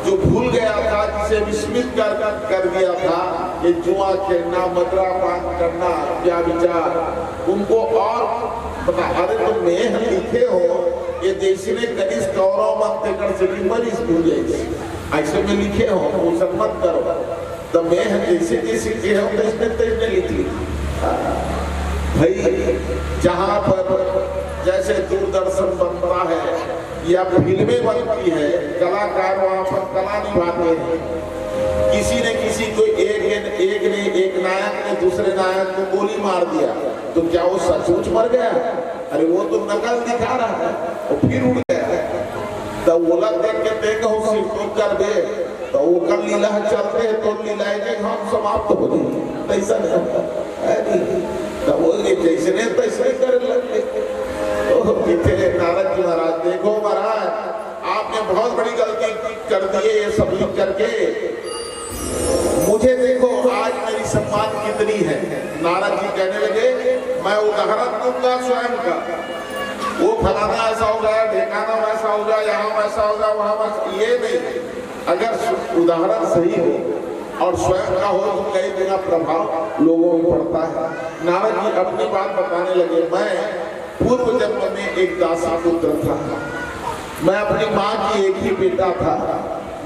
जो भूल गया था, जिसे विस्मित कर दिया था, ये जुआ खेलना, मद्रापान करना, व्यभिचार, उनको और पता। अरे तुम में लिखे हो ये देश ने कनिष कौरव मंत्र से मरीज पूजे, ऐसे में लिखे हो वो सब मत करो। तो मैं जैसे के हो तैसे लिख ली भाई। जहाँ पर जैसे दूरदर्शन बनता है या फिल्में बनती है, कलाकार वहाँ पर कला निभाते हैं। किसी ने किसी को एक नायक ने दूसरे नायक को गोली मार दिया तो क्या वो सचमुच मर गया? अरे वो तो नकल दिखा रहा है, वो फिर उड़ गया। तो बोला देख के देखो सिर तो कर दे, तो वो कर लीला चलते हैं तो लीलाएं हम समाप्त हो गई। ऐसा नहीं, तो वो जैसे ने तैसे कर लगे। नारद जी महाराज, देखो महाराज आपने बहुत बड़ी गलती कर दी है ये सब लिख करके। मुझे देखो आज मेरी सम्मान कितनी है। नारद जी कहने लगे मैं उदाहरण दूंगा स्वयं का, वो फलाना ऐसा हो गया, ढेकाना वैसा हो गया, यहाँ वैसा हो गया, वहां वैसा, ये नहीं। अगर उदाहरण सही हो और स्वयं का हो तो कई गुना प्रभाव लोगों में पड़ता है। नारद जी अपनी बात बताने लगे, मैं पूर्व जन्म में एक दासा पुत्र था। मैं अपनी माँ की एक ही बेटा था।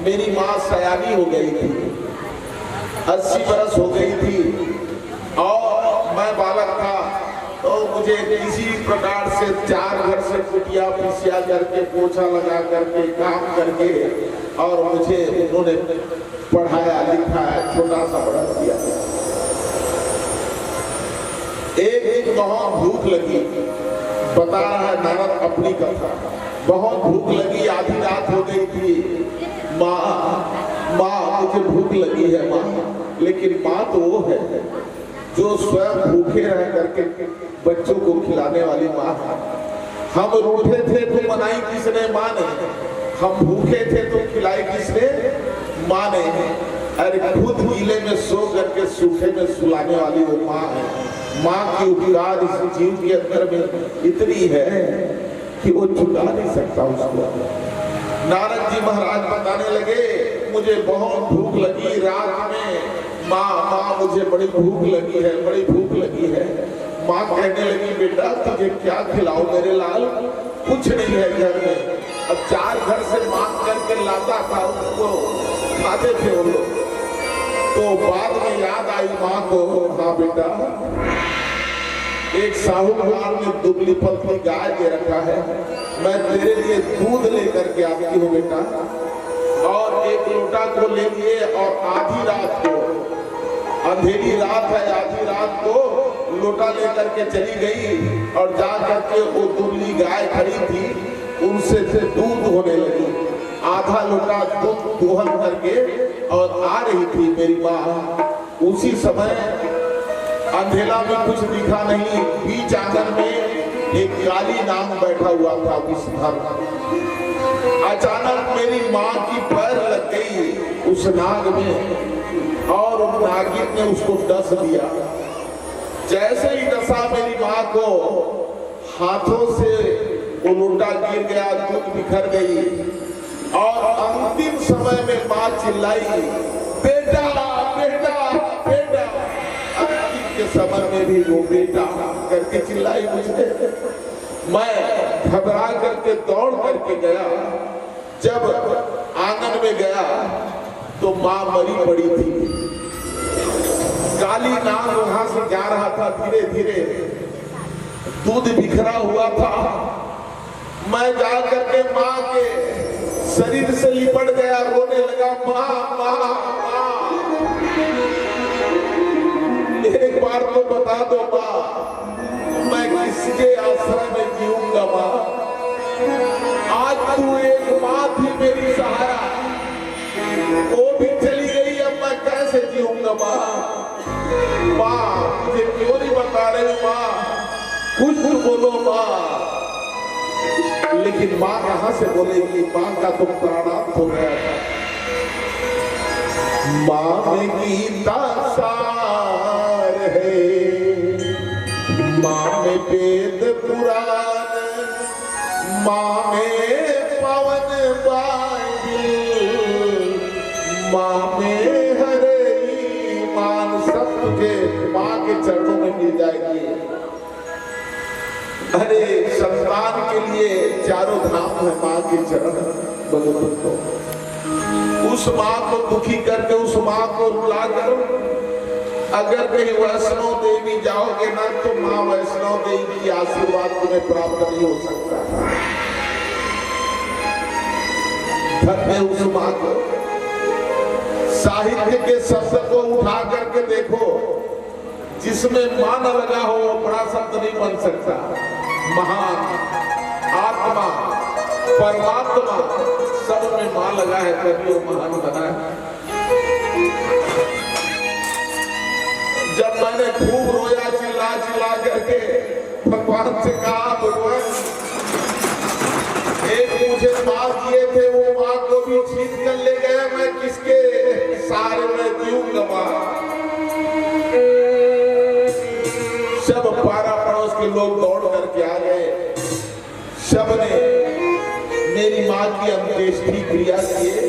मेरी माँ सयानी हो गई थी, 80 बरस हो गई थी और मैं बालक था। तो मुझे किसी प्रकार से 4 घर से कुटिया पिसिया करके, पोछा लगा करके, काम करके और मुझे उन्होंने पढ़ाया लिखाया, छोटा सा बड़ा किया। एक बहुत भूख लगी, बता रहा है नारद अपनी कथा। बहुत भूख लगी, आधी रात हो गई थी। माँ मुझे भूख लगी है माँ। लेकिन माँ तो वो है जो स्वयं भूखे रह करके बच्चों को खिलाने वाली माँ है। हम रूठे थे तो मनाई किसने? माँ ने। हम भूखे थे तो खिलाई किसने? माँ ने। अरे खुद गीले में सो करके सूखे में सुलाने वाली वो माँ है। माँ की उपकार इस जीव के अंदर में इतनी है कि वो चुका नहीं सकता उसको। नारद जी महाराज बताने लगे मुझे बहुत भूख लगी रात में। माँ मुझे बड़ी भूख लगी है, बड़ी भूख लगी है। माँ कहने लगी बेटा तुझे क्या खिलाओ मेरे लाल? कुछ नहीं है घर में। अब 4 घर से मांग करके लाता था, उनको खाते थे वो लोग। तो बाद में याद आई माँ को, हाँ बेटा एक साहूकार ने दुबली पतली गाय दे रखा है, मैं तेरे लिए दूध लेकर के आती हूँ बेटा। और एक लोटा को ले लिए और आधी रात को, अंधेरी रात है, आधी रात को लोटा लेकर के चली गई और जा करके वो दुबली गाय खड़ी थी उनसे दूध होने लगी। आधा लोटा दूध दोहन करके और आ रही थी मेरी माँ। उसी समय अंधेला में कुछ दिखा नहीं, बीच आंगन में एक काली नाग बैठा हुआ था विषधर। अचानक मेरी माँ की पैर लग गई उस नाग में और उन नागिन ने उसको डस दिया। जैसे ही डसा मेरी माँ को, हाथों से वो लोटा गिर गया, दूध बिखर गई और अंतिम समय में माँ चिल्लाई बेटा बेटा बेटा। अंतिम के समय में भी वो बेटा करके चिल्लाई मुझे। मैं घबरा करके दौड़ करके गया। जब आंगन में गया तो माँ मरी पड़ी थी। काली नाग वहां से जा रहा था, धीरे धीरे दूध बिखरा हुआ था। मैं जा करके माँ के शरीर से लिपट गया, रोने लगा माँ माँ माँ। एक बार तो बता दो माँ, मैं किसके आश्रय में जीऊंगा माँ? आज तू एक माँ थी मेरी सहारा, वो भी चली गई, अब मैं कैसे जीऊंगा माँ? माँ मुझे क्यों नहीं बता रहे माँ? कुछ तो बोलो माँ। लेकिन माँ कहां से बोलेगी? माँ का तो प्राणांत हो गया था। माँ में गीता सार है, माँ में वेद पुराण, माँ में पवन बाइबिल, माँ में हर ईमान, सब तुझे माँ के चरणों में मिल जाएगी। अरे संतान के लिए चारों धाम है माँ के चरण। बोलो तो उस माँ को दुखी करके, उस माँ को रुला कर अगर कहीं वैष्णो देवी जाओगे ना तो माँ वैष्णो देवी की आशीर्वाद तुम्हें प्राप्त नहीं हो सकता। धन्य उस माँ को। साहित्य के शब्द को उठा करके देखो, जिसमें मां न लगा हो वो बड़ा शब्द नहीं बन सकता। महान, आत्मा, परमात्मा सब में मां लगा है तभी वो महान बना है। जब मैंने खूब रोया चिल्ला चिल्ला करके भगवान से कहा, भगवान एक मुझे मार दिए थे वो माँ को भी छीन कर ले गए, मैं किसके सहारे में जीऊंगा। सब पारा पड़ोस के लोग दौड़ करके आ गए, सब ने मेरी माँ की अंत्येष्टि क्रिया किए।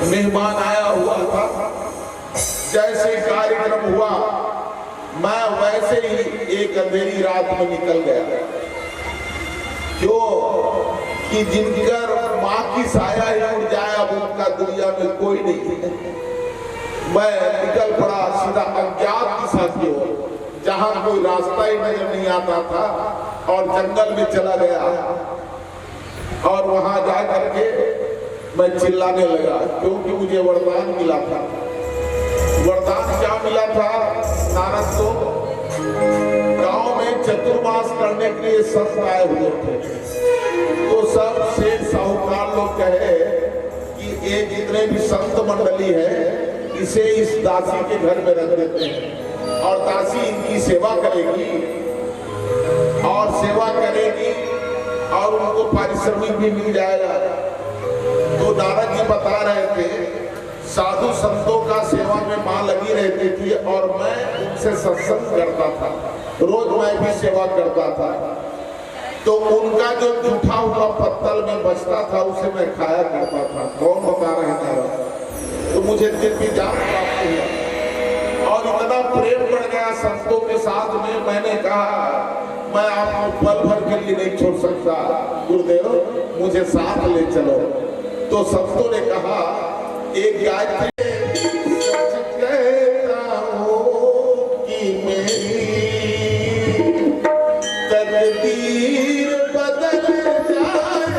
मेहमान आया हुआ था, जैसे कार्यक्रम हुआ मैं वैसे ही एक अंधेरी रात में निकल गया, जो कि जिनकर माँ की साया ही उड़ जाए अब उनका दुनिया में कोई नहीं है। मैं निकल पड़ा सीधा अज्ञात दिशा की ओर, जहां कोई रास्ता ही नजर नहीं आता था, और जंगल में चला गया और वहां जा करके मैं चिल्लाने लगा, क्योंकि मुझे वरदान मिला था। वरदान क्या मिला था नारद को? गांव में चतुर्मास करने के लिए संत आए हुए थे, तो सब सेठ साहूकार लोग कहे कि ये जितने भी संत मंडली है इसे इस दासी के घर में रख देते हैं, और दासी इनकी सेवा करेगी और सेवा करेगी और उनको पारिश्रमिक भी मिल जाएगा। तो नारद जी बता रहे थे साधु संतों का सेवा में मां लगी रहती थी और मैं उनसे सत्संग करता था, रोज मैं भी सेवा करता था, तो उनका जो जूठा हुआ पत्तल में बचता था उसे मैं खाया करता था। कौन बता रहे नारद? तो मुझे दिव्य ज्ञान प्राप्त हुआ और इतना प्रेम बढ़ गया संतों के साथ में, मैंने कहा मैं आपको पल भर के लिए नहीं छोड़ सकता, गुरुदेव मुझे साथ ले चलो। तो संतों ने कहा एक गायत्री कहता हूँ कि मेरी तकदीर बदल जाए,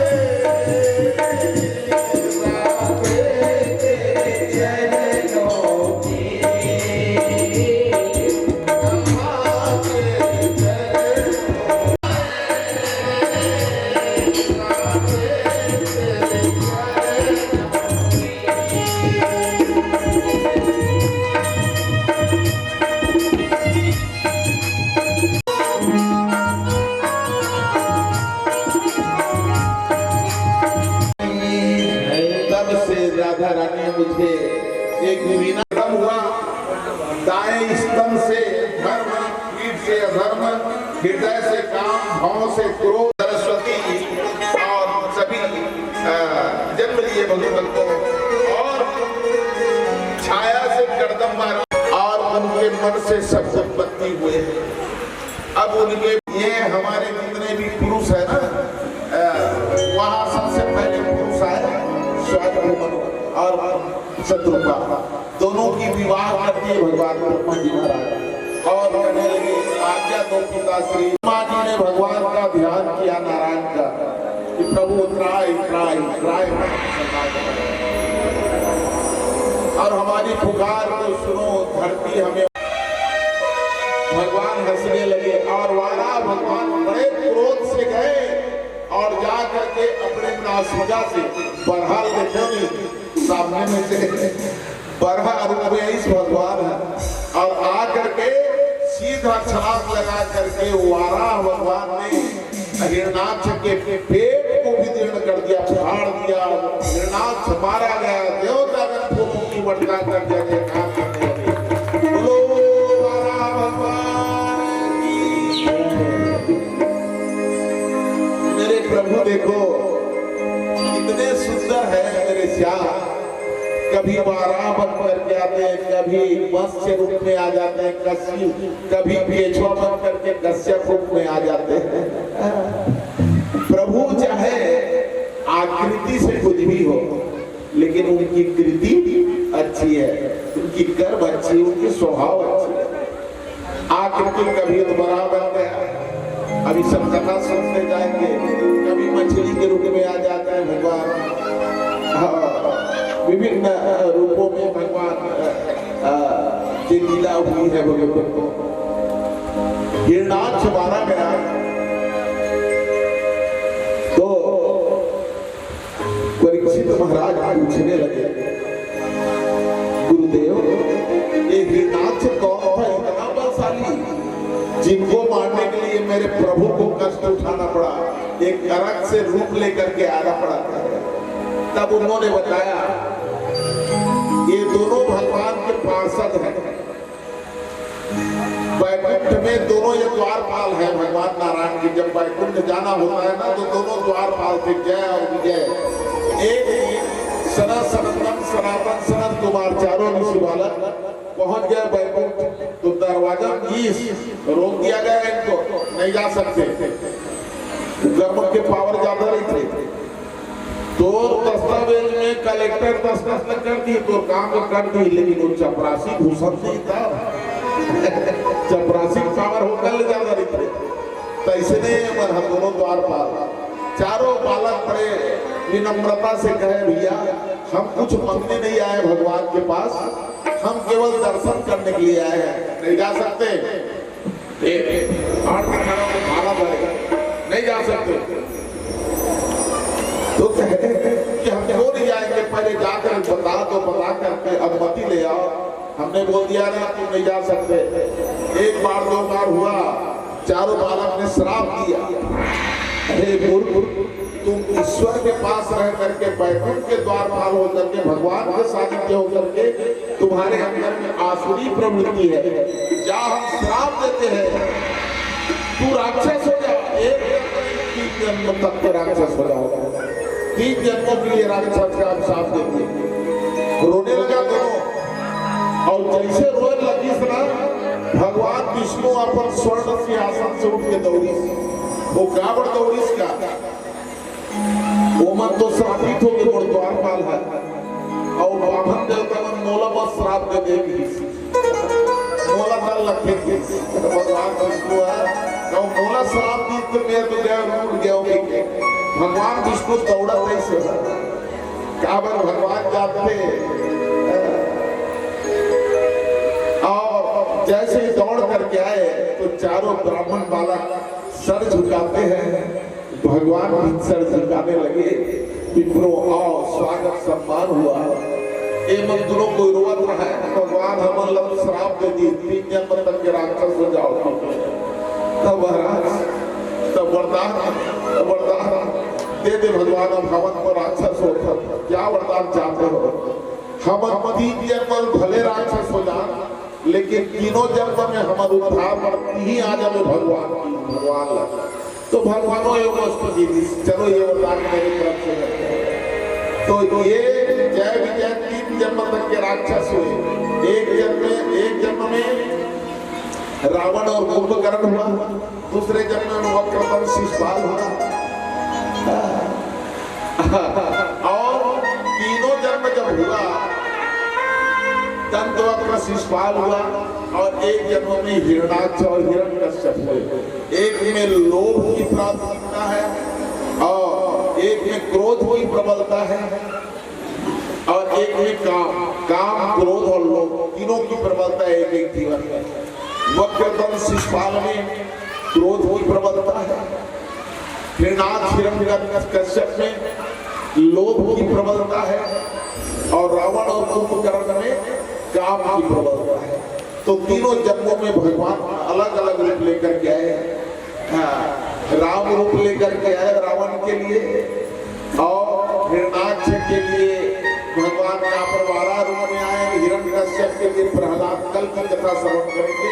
राधा रानी मुझे एक वीणा हुआ, दाएं स्तन से धर्म, पीठ से अधर्म, हृदय से काम, भाव से क्रोध, सरस्वती और सभी जन्म लिए भगवान को, और छाया से जगदम्बा, और उनके मन से सब उत्पत्ति हुए। अब उनके ये हमारे जितने भी पुरुष है ना, वहां सबसे पहले पुरुष आए और शत्रुपा, दोनों की विवाह करती है भगवान ब्रह्मा जी महाराज, और कहने लगे आज्ञा दो पिताश्री। माँ जी ने भगवान का ध्यान किया, नारायण का, कि प्रभु त्राय त्राय त्राय, और हमारी पुकार को सुनो धरती हमें। भगवान हंसने लगे और वाला भगवान बड़े क्रोध से गए और जा करके अपने नासिका से बरहा देखो सामने में से बरहा रूप में इस भगवान है, और आ करके सीधा छलांग लगा करके वाराह भगवान ने हिरणाक्ष के पेट को भी दीर्ण कर दिया, फाड़ दिया, हिरणाक्ष मारा गया, देवता का फूलों की वर्षा कर दिया। बोलो वाराह भगवान की। मेरे प्रभु देखो कितने सुंदर है मेरे श्याम, कभी वाराह बन करके आते हैं, कभी मत्स्य रूप में आ जाते हैं, कभी केचुआ बन करके कश्यप रूप में आ जाते हैं। प्रभु चाहे आकृति से कुछ भी हो, लेकिन उनकी कृति अच्छी है, उनकी कर्म अच्छी, उनकी स्वभाव अच्छी है। आकृति कभी तो बड़ा बन गया, अभी सब कथा सुनते जाएंगे, कभी मछली के रूप में आ जाता है भगवान, विभिन्न रूपों में भगवान ये लीला हुई है भगवान को। हिरणाक्ष मारा गया तो परीक्षित महाराज पूछने लगे, गुरुदेव ये हिरणाक्ष कौन था इतना बलशाली जिनको मारने के लिए मेरे प्रभु को कष्ट उठाना पड़ा, एक अरग से रूप लेकर के आना पड़ा। तब उन्होंने बताया ये दोनों भगवान के पार्षद हैं, वैकुंठ में दोनों ये द्वारपाल है। भगवान नारायण की जब वैकुंठ जाना होता है ना तो दोनों द्वारपाल थे, जय और विजय। एक सनत सनंदन सनातन सनत कुमार चारों ऋषि बालक पहुंच गए वैकुंठ, तो दरवाजा रोक दिया गया, इनको नहीं जा सकते, गर्म के पावर ज्यादा नहीं थे। तो दस्तावेज में कलेक्टर दस्तखत कर दी तो काम कर दी, लेकिन वो चपरासी भूषण नहीं था, चपरासी पावर होकर ले ज्यादा नहीं थे। तो इसने हम दोनों द्वारपाल चारों बालक बड़े विनम्रता से कहे, भैया हम कुछ मांगने नहीं आए भगवान के पास, हम केवल दर्शन करने के लिए आए हैं, नहीं जा सकते। नहीं जा सकते। तो कहते कि हम क्यों नहीं जाएंगे, पहले जाकर बता करके अनुमति ले आओ। हमने बोल दिया ना तुम नहीं जा सकते। एक बार दो बार हुआ, चारों बालक ने श्राप दिया, अरे मूर्ख तुम ईश्वर के पास रह करके वैकुंठ के द्वारपाल होकर के भगवान के सानिध्य होकर के तुम्हारे अंदर में आसुरी प्रवृत्ति है, जा हम श्राप देते हैं तू राक्षस हो जा, एक जन्म तक के राक्षस हो जाओ, 3 जन्मों के लिए राक्षस का श्राप देते। रोने लगा दोनों, और जैसे रोने लगी ना भगवान विष्णु अपन स्वर्ण सिंहासन से उठ के दौड़ी, वो कावड़ दौड़ी का वो मन तो श्रापित हो गए, द्वारपाल है और ब्राह्मण देवता ने मोला बस श्राप दे देगी, मोला दल लगे भगवान विष्णु है तो मोला श्राप दी तो मेरे तो गया उड़ गया होगी। भगवान विष्णु दौड़ा कैसे काबर भगवान जाते और जैसे ही दौड़ करके आए तो चारों ब्राह्मण बालक सर झुकाते हैं, भगवान भी सर झुकाने लगे। विप्रो आओ स्वागत सम्मान हुआ, ये मंदिरों को रोवत रहा है, भगवान हम लोग श्राप दे दी 3 जन्म तक के राक्षस हो जाओ। तब महाराज तब वरदान दे दे भगवान, हम हमन को राक्षस हो, क्या वरदान चाहते हो? हम 3 जन्म भले राक्षस हो जाए लेकिन तीनों जन्म में हमारे उद्धार ही आ जाए भगवान लगा। तो भगवानों वस्तु दी, चलो ये वरदान मेरी तरफ से है। तो ये जय विजय 3 जन्म तक के राक्षस हुए। एक जन्म में रावण और कुंभकर्ण हुआ, दूसरे जन्म में वक्रतुंड शिशुपाल हुआ, और तीनों जन्म जब हुआ दंतवक्र शिशुपाल हुआ, और एक जन्म में हिरणाक्ष और हिरण्यकश्यप हुए। एक में लोभ की प्राथमिकता है और एक में क्रोध की प्रबलता है और एक में काम क्रोध और लोभ तीनों की प्रबलता एक जीवन में। वक्रतुंड शिशुपाल में क्रोध की प्रबलता है, हिरणाक्ष हिरण्यकश्यप में लोभ की प्रबलता है और रावण और कुंभकर्ण में काम की प्रबलता है। तो तीनों जन्मों में भगवान अलग अलग रूप लेकर के आए। राम रूप लेकर के आए रावण के लिए, और हिरणाक्ष के लिए भगवान यहाँ पर 12 रूप में आए, हिरण्यकश्यप के लिए प्रहलाद कल की कथा श्रवण करेंगे,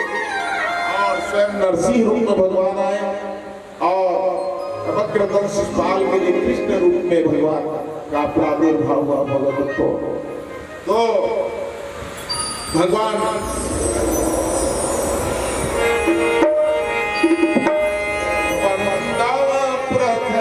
और स्वयं नरसिंह रूप में भगवान आए, और वक्रतुंड शिशुपाल के लिए कृष्ण रूप में भगवान का प्रादुर्भाव हुआ भगवत को। तो भगवान प्रथम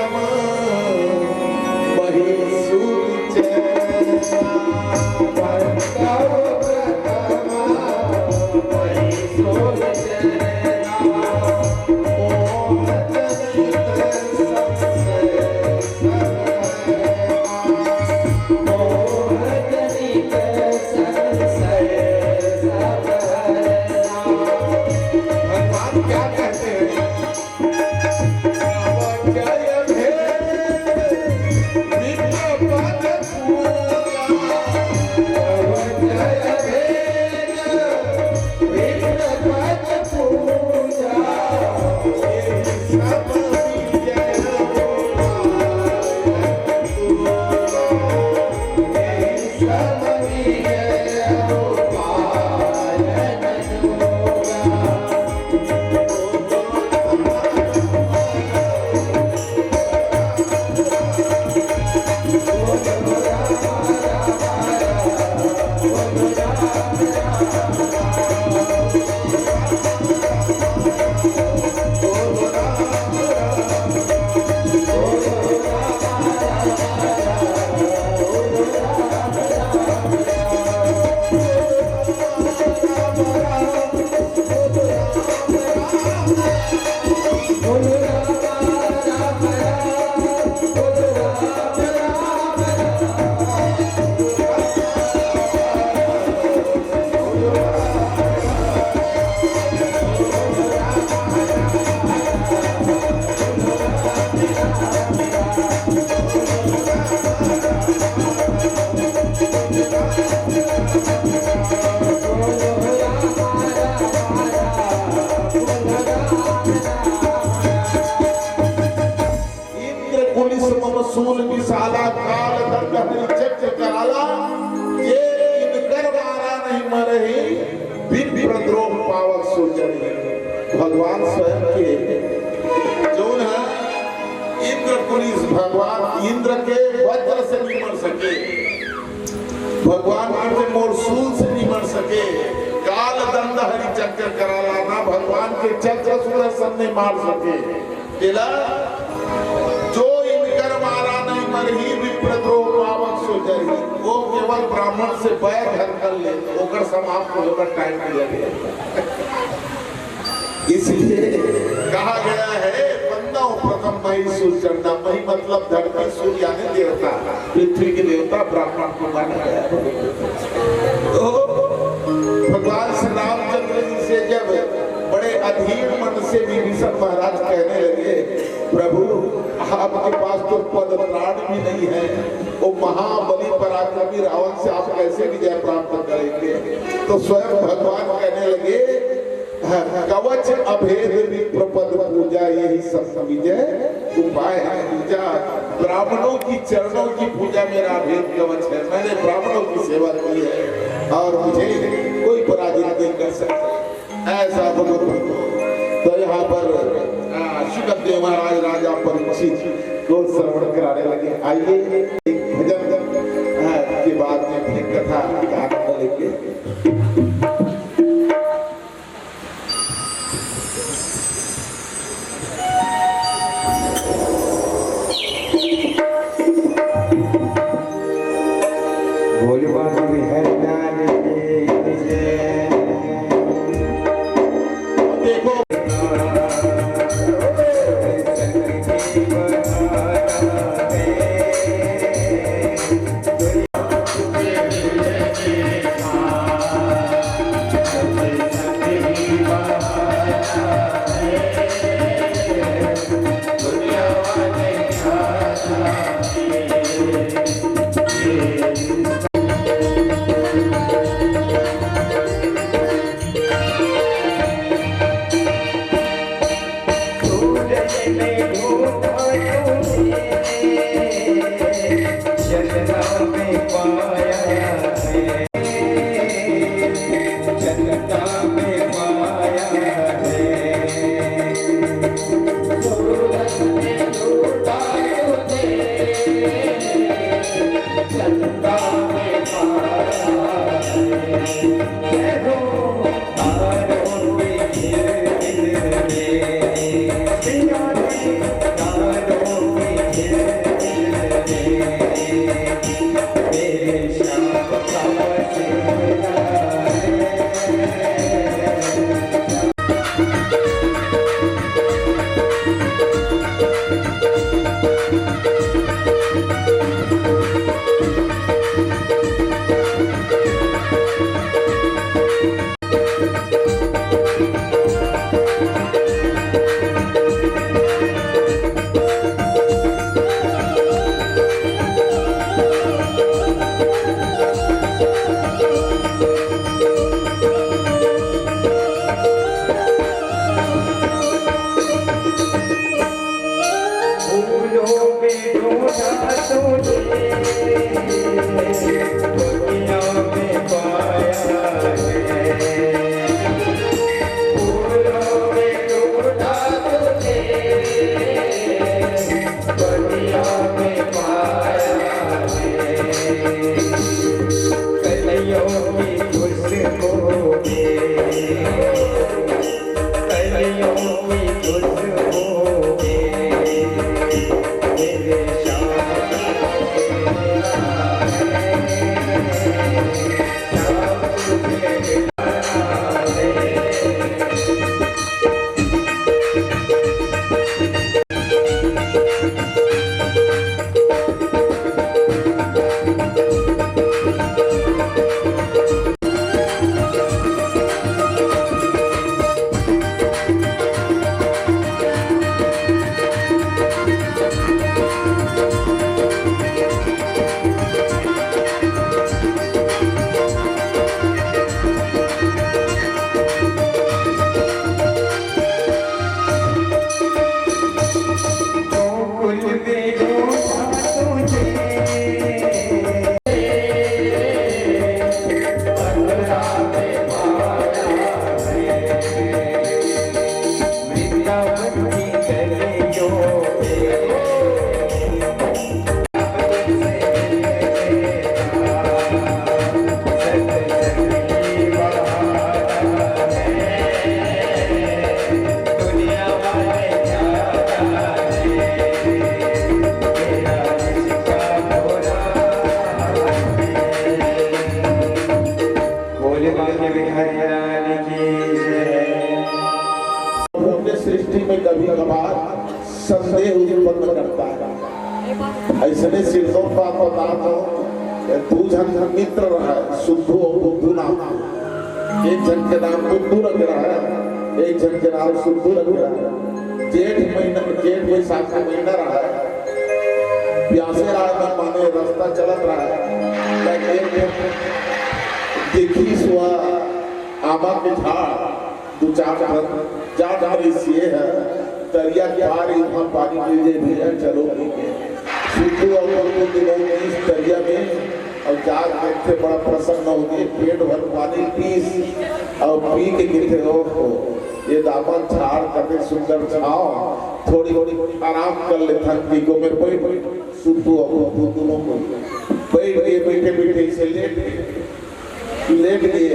सूल विशाला काल दंड हरि चक्र कराला ये इनकर मारा नहीं मरही विप्र द्रोह पावक सोचरी। भगवान स्वयं के जो है इंद्र पुलिस भगवान इंद्र के वज्र से नहीं मर सके, भगवान के मोरसूल से नहीं मर सके, काल दंड हरि चक्र कराला ना भगवान के चक्र सुदर्शन नहीं मार सके। तेला जो इनकर मारा नहीं मरही विप्रद्रोह पावक सोचरी, वो केवल ब्राह्मण से बैर हर कर ले ओकर समाप्त होकर टाइम दिया गया। इसलिए कहा गया है बंदो प्रथम मही सूर्यचंडा, मही मतलब धरती सूर्य यानी देवता, पृथ्वी के देवता ब्राह्मण को माना गया। तो भगवान श्री रामचंद्र जी से जब बड़े अधीर मन से विभीषण महाराज कहने लगे प्रभु आपके पास तो पद प्राण भी नहीं है, वो महाबली पराक्रमी रावण से आप कैसे विजय प्राप्त करेंगे? तो स्वयं भगवान कहने लगे कवच अभेद विप्रपद पूजा यही सब विजय उपाय है। पूजा ब्राह्मणों की चरणों की पूजा मेरा अभेद कवच है, मैंने ब्राह्मणों की सेवा की है और मुझे कोई पराजित नहीं कर सकता, ऐसा भगवत। तो यहाँ पर शुकदेव महाराज राजा परीक्षित को श्रवण कराने लगे। आइए एक भजन के बाद में फिर कथा आनंद लेंगे। बिहारी की जय। अपने सृष्टि में कभी कभार संदेह उत्पन्न करता है। ऐसे सिद्धों का बता दो, दू जन मित्र रहा है, शुद्धू और बुद्धू नाम। एक जन के नाम बुद्धू रख रहा है, एक जन के नाम शुद्धू रख रहा है। जेठ वैशाख का महीना रहा है, प्यासे रहा माने रास्ता चलत रहा है, देखी सुआ आमा के झाड़ दो चार जा रही है, दरिया के आ रही वहाँ पानी मिल जाए भैया चलो शुद्धू और इस दरिया में और जाग देखते बड़ा प्रसन्न हो गए, पेट भर पानी पीस और पी के गिरते हो ये दामन झाड़ करते सुंदर छाओ थोड़ी थोड़ी आराम कर ले थकी को मेरे बैठ शुद्धू और दोनों को बैठ गए, बैठे बैठे से लेट गए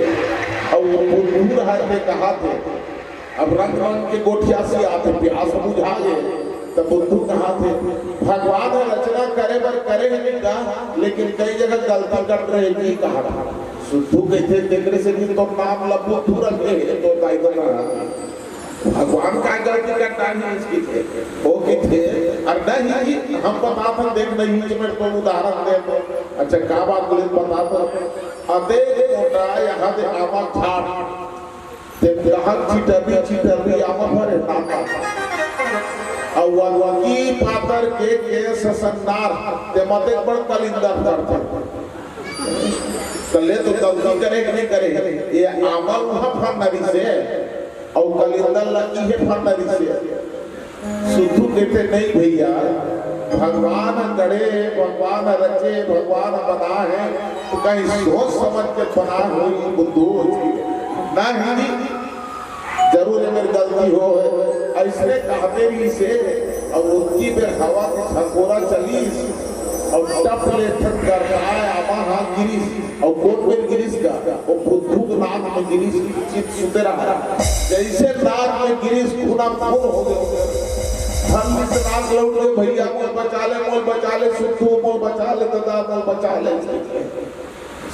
और वो दूर हाथ में कहा थे अब रंग रंग के गोठिया से आते प्यास बुझा गए तब बुद्धू कहा थे भगवान रचना करे बर करे नहीं का लेकिन कई जगह गलती कर रहे की कहा शुद्धू कहते देखने से तो नाम ला बुद्धू रखे तो टाइगर भगवान का गलती करता है इसकी थे वो की थे और नहीं हम बता था देख नहीं मेरे को उदाहरण दे तो अच्छा क्या बात बोले बता तो अदे मोटा यहाँ दे आमा झाड़ ते कहा चिटरबी आमा भरे नाका और वकी पातर के ससन्नार ते मते बड़ कलिंदर दर कले तो गलती करे कि नहीं करे ये आमा वहां फरनरी से और कलिंदर लगी है फरनरी से शुद्धू कहते नहीं भैया भगवान गढ़े भगवान रचे भगवान बना है तो कहीं सोच समझ के बना हुई बुद्धू नहीं जरूर है मेरी गलती हो ऐसे कहते भी से और उसकी में हवा की झकोरा चली और टप ले ठक कर रहा है आमा हाथ गिरीश और कौन में गिरीश का वो बुद्धू के नाम में गिरीश चित सुते रहा जैसे नाक में गिरीश खूना खून हो गए हम से नाक लौट गए भैया मोल बचा ले शुद्धू मोल बचा ले दादा मोल बचा ले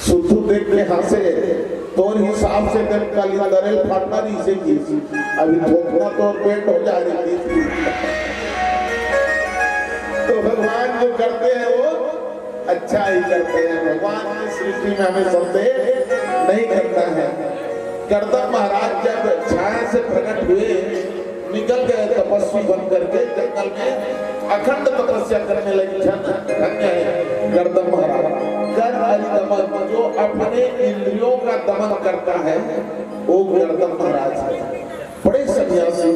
शुद्धू देख के हंसे तोर हिसाब से तेरे कलिंदरेल फटना नहीं से की अभी ठोकना तो पेट हो जा रही थी तो भगवान जो करते हैं वो अच्छा ही करते हैं भगवान की सृष्टि में हमें संदेह नहीं करता है कर्दम महाराज जब छाया से प्रकट हुए निकल गए तपस्वी बन करके जंगल में अखंड तपस्या करने लगे धन्य है गर्दम महाराज कर दमन जो अपने इंद्रियों का दमन करता है वो गर्दम महाराज है बड़े सन्यासी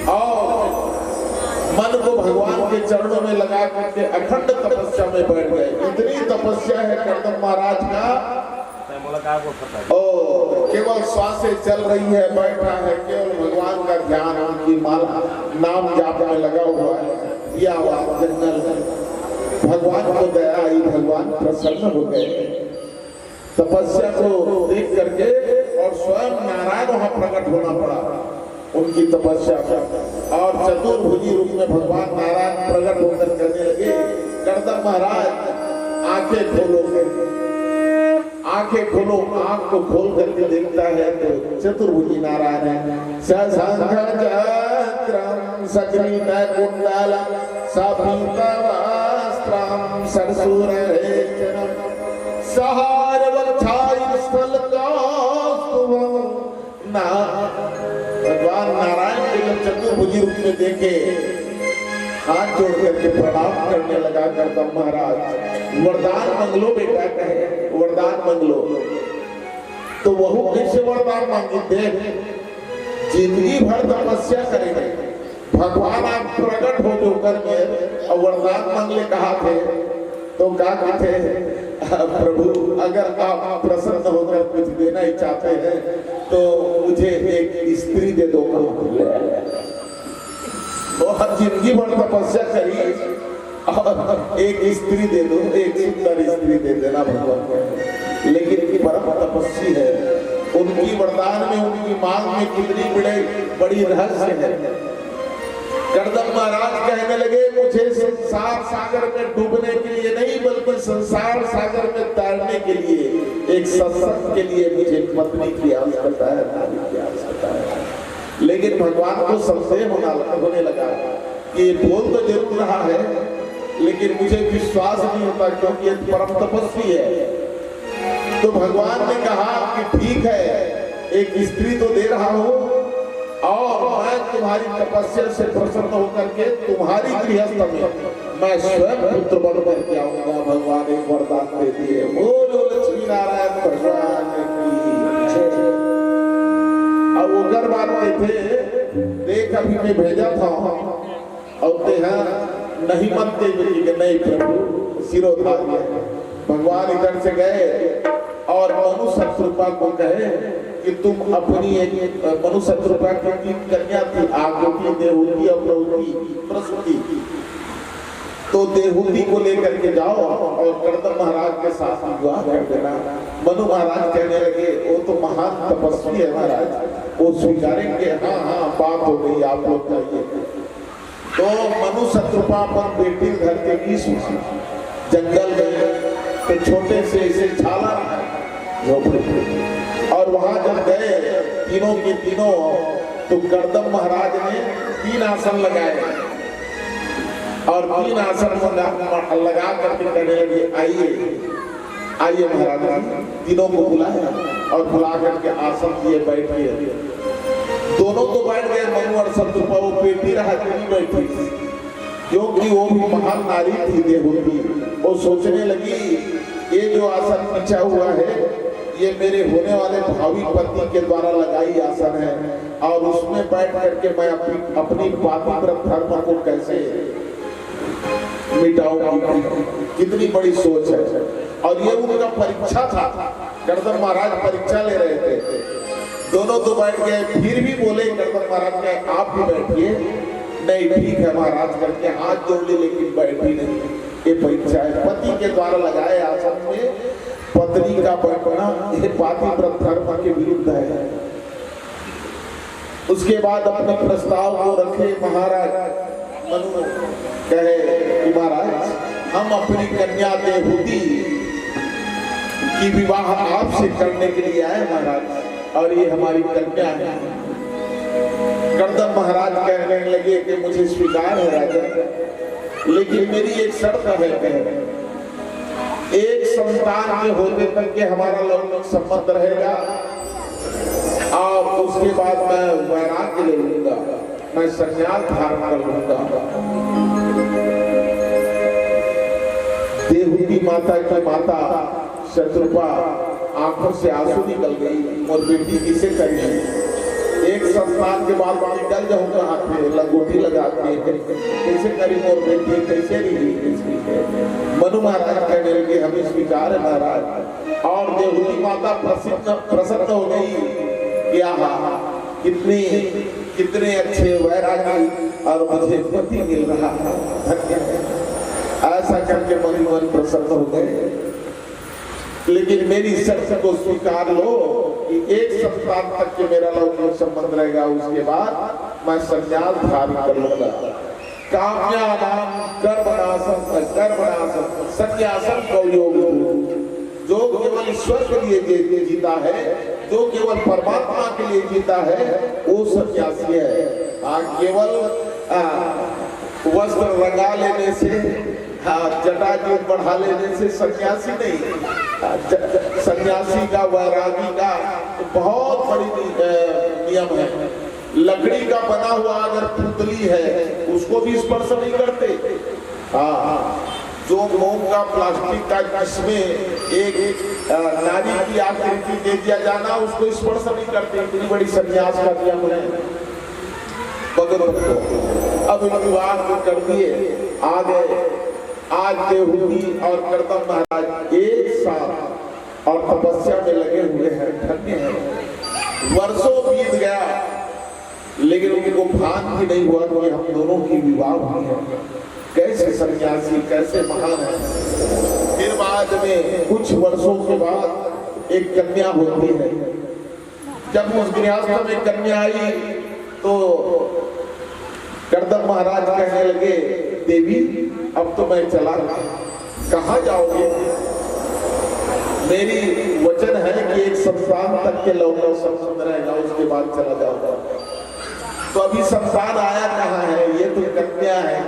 और मन को भगवान के चरणों में लगा करके अखंड तपस्या में बैठ गए इतनी तपस्या है गर्दम महाराज का ओ केवल श्वासें चल रही है बैठा है केवल भगवान का ध्यान उनकी माला नाम जाप में लगा हुआ है या जंगल भगवान को दया आई भगवान प्रसन्न हो गए तपस्या को देख करके और स्वयं नारायण वहां प्रकट होना पड़ा उनकी तपस्या और चतुर्भुजी रूप में भगवान नारायण प्रकट होकर करने लगे गर्दम महाराज आंखें खोलो आंख को खोल करके देखता है तो चतुर्भुजी नारायण है सशंख चक्रम सग्रीवकुंडलम सपीतवस्त्रम सरसूररेचनम सहारवक्षायुस्थलकास्तुभं ना भगवान नारायण के जब चतुर्भुजी रूप में देखे हाथ जोड़ करके प्रणाम करने लगा गर्दम महाराज वरदान मंगलो बेटा कहे वरदान मंगलो तो वह कैसे वरदान मांगे जिंदगी भर तपस्या करेंगे भगवान आप प्रकट हो जो कर और वरदान मांगले कहा थे तो क्या कहते प्रभु अगर आप प्रसन्न होकर कुछ देना ही चाहते हैं तो मुझे एक स्त्री दे दो और जिंदगी भर तपस्या करी और एक स्त्री दे दो एक सुंदर स्त्री दे देना भगवान को लेकिन परम तपस्वी है उनकी वरदान में उनकी मांग में कितनी बड़ी रहस्य है कर्दम महाराज कहने लगे मुझे संसार सागर में डूबने के लिए नहीं बल्कि संसार सागर में तैरने के लिए एक सत्संग के लिए मुझे पत्नी की आवश्यकता है, नारी की आवश्यकता है। लेकिन भगवान को संशय होने लगा कि ये बोल तो जरूर रहा है लेकिन मुझे विश्वास नहीं होता क्योंकि ये परम तपस्वी है। तो भगवान ने कहा कि ठीक है, एक स्त्री तो दे रहा हूं और मैं तुम्हारी तपस्या से प्रसन्न होकर के तुम्हारी गृहस्थ में मैं स्वयं पुत्र बन करके आऊंगा। भगवान एक वरदान दे दिए। बोलो लक्ष्मी नारायण भगवान की। अब वो घर वाले थे, देख अभी मैं भेजा था और नहीं मनते नहीं प्रभु सिरोधार्य। भगवान इधर से गए और मनु शत्रुपा को कहे कि तुम अपनी एक मनु शत्रुपा की तीन कन्या थी, आकृति, देवहूति और प्रसूति। तो देवहूति को लेकर के जाओ और कर्दम महाराज के साथ विवाह कर देना। मनु महाराज कहने लगे वो तो महान तपस्वी है महाराज, वो स्वीकारेंगे। हाँ हाँ बात हो गई, आप लोग चाहिए। तो मनु शत्रुपा अपन बेटी घर के बीच जंगल में तो छोटे से इसे छाला झोपड़ी, और वहां जब गए तीनों के तीनों तो कर्दम महाराज ने 3 आसन लगाए और 3 आसन लगा करके कहने लगे आइए आइए महाराज। तीनों को बुलाया और बुला करके आसन दिए, बैठिए। दोनों तो बैठ गए, मनु और शत्रुपा। वो बेटी रहा नहीं बैठी क्योंकि वो भी महान नारी थी देवहूति। वो सोचने लगी ये जो आसन बिछा हुआ है ये मेरे होने वाले भावी पति के द्वारा लगाई आसन है और उसमें बैठ करके मैं अपनी पातिव्रत धर्म को कैसे मिटाऊंगी। कितनी बड़ी सोच है। और ये उनका परीक्षा था। कर्दम महाराज परीक्षा ले रहे थे। दोनों तो बैठ गए, फिर भी बोले कर्दम महाराज के आप भी बैठिए। नहीं ठीक है महाराज करके हाथ जोड़ ली, लेकिन बैठी नहीं। ये परीक्षा है। पति के द्वारा लगाए आसन में पत्नी का बैठना ये पातिव्रत धर्म के विरुद्ध है। उसके बाद अपने प्रस्ताव को रखे महाराज। मनु कहे कि महाराज हम अपनी कन्या देवहूति की विवाह आपसे करने के लिए आए महाराज, और ये हमारी कन्या है। कर्दम महाराज कहने लगे कि मुझे स्वीकार है राजा, लेकिन मेरी एक शर्त है, एक संतान के होने तक के हमारा लौकिक संबंध रहेगा और उसके बाद मैं वैराग्य ले लूंगा, मैं संन्यास धारण कर लूंगा। देवहूति माता की माता शत्रुपा आंखों से आंसू निकल गई और बेटी किसे करिए। एक संतान के बाद निकल जाऊंगा हाथ में लंगोटी लगा के कैसे करी मोर बेटी कैसे रही। मनु महाराज कहने लगे हमें स्वीकार है महाराज। और देवहूति माता प्रसन्न हो गई कि आहा कितने अच्छे वैरागी और मुझे पति मिल रहा है। ऐसा करके मन प्रसन्न हो गए। लेकिन मेरी शर्त को स्वीकार लो कि एक सप्ताह तक के मेरा लौकिक संबंध रहेगा, उसके बाद मैं संन्यास धारण कर लूंगा। काम्यानाम कर्मणासम संन्यासम को योग, जो केवल ईश्वर के लिए जीता है, जो केवल परमात्मा के लिए जीता है, वो सन्यासी है। केवल वस्त्र रंगा लेने से, जटा जी बढ़ा लेने से सन्यासी नहीं। सन्यासी का वैरागी का बहुत बड़ी नियम है। लकड़ी का बना हुआ अगर पुतली है उसको भी स्पर्श नहीं करते। जो मोम का प्लास्टिक का जिसमें एक नारी की आकृति दे दिया जाना उसको स्पर्श नहीं करते। इतनी बड़ी सन्यास का नियम है। अब विवाह कर दिए, आ गए। आज देवहूति और कर्दम महाराज एक साथ और तपस्या में लगे हुए हैं, धन्य हैं। वर्षों बीत गया लेकिन उनको भान भी नहीं हुआ कि हम दोनों की विवाह हुई है। कैसे सन्यासी, कैसे महान है। फिर बाद में कुछ वर्षों के बाद एक कन्या होती है। जब उस गृहस्थ में कन्या आई तो करदम महाराज कहने लगे, देवी अब तो मैं चला, कहाँ जाओगे? मेरी वचन है कि एक संतान तक के लौटा संबंध रहेगा, उसके बाद चला जाऊंगा। तो अभी संतान आया कहाँ है? ये तो कन्या है,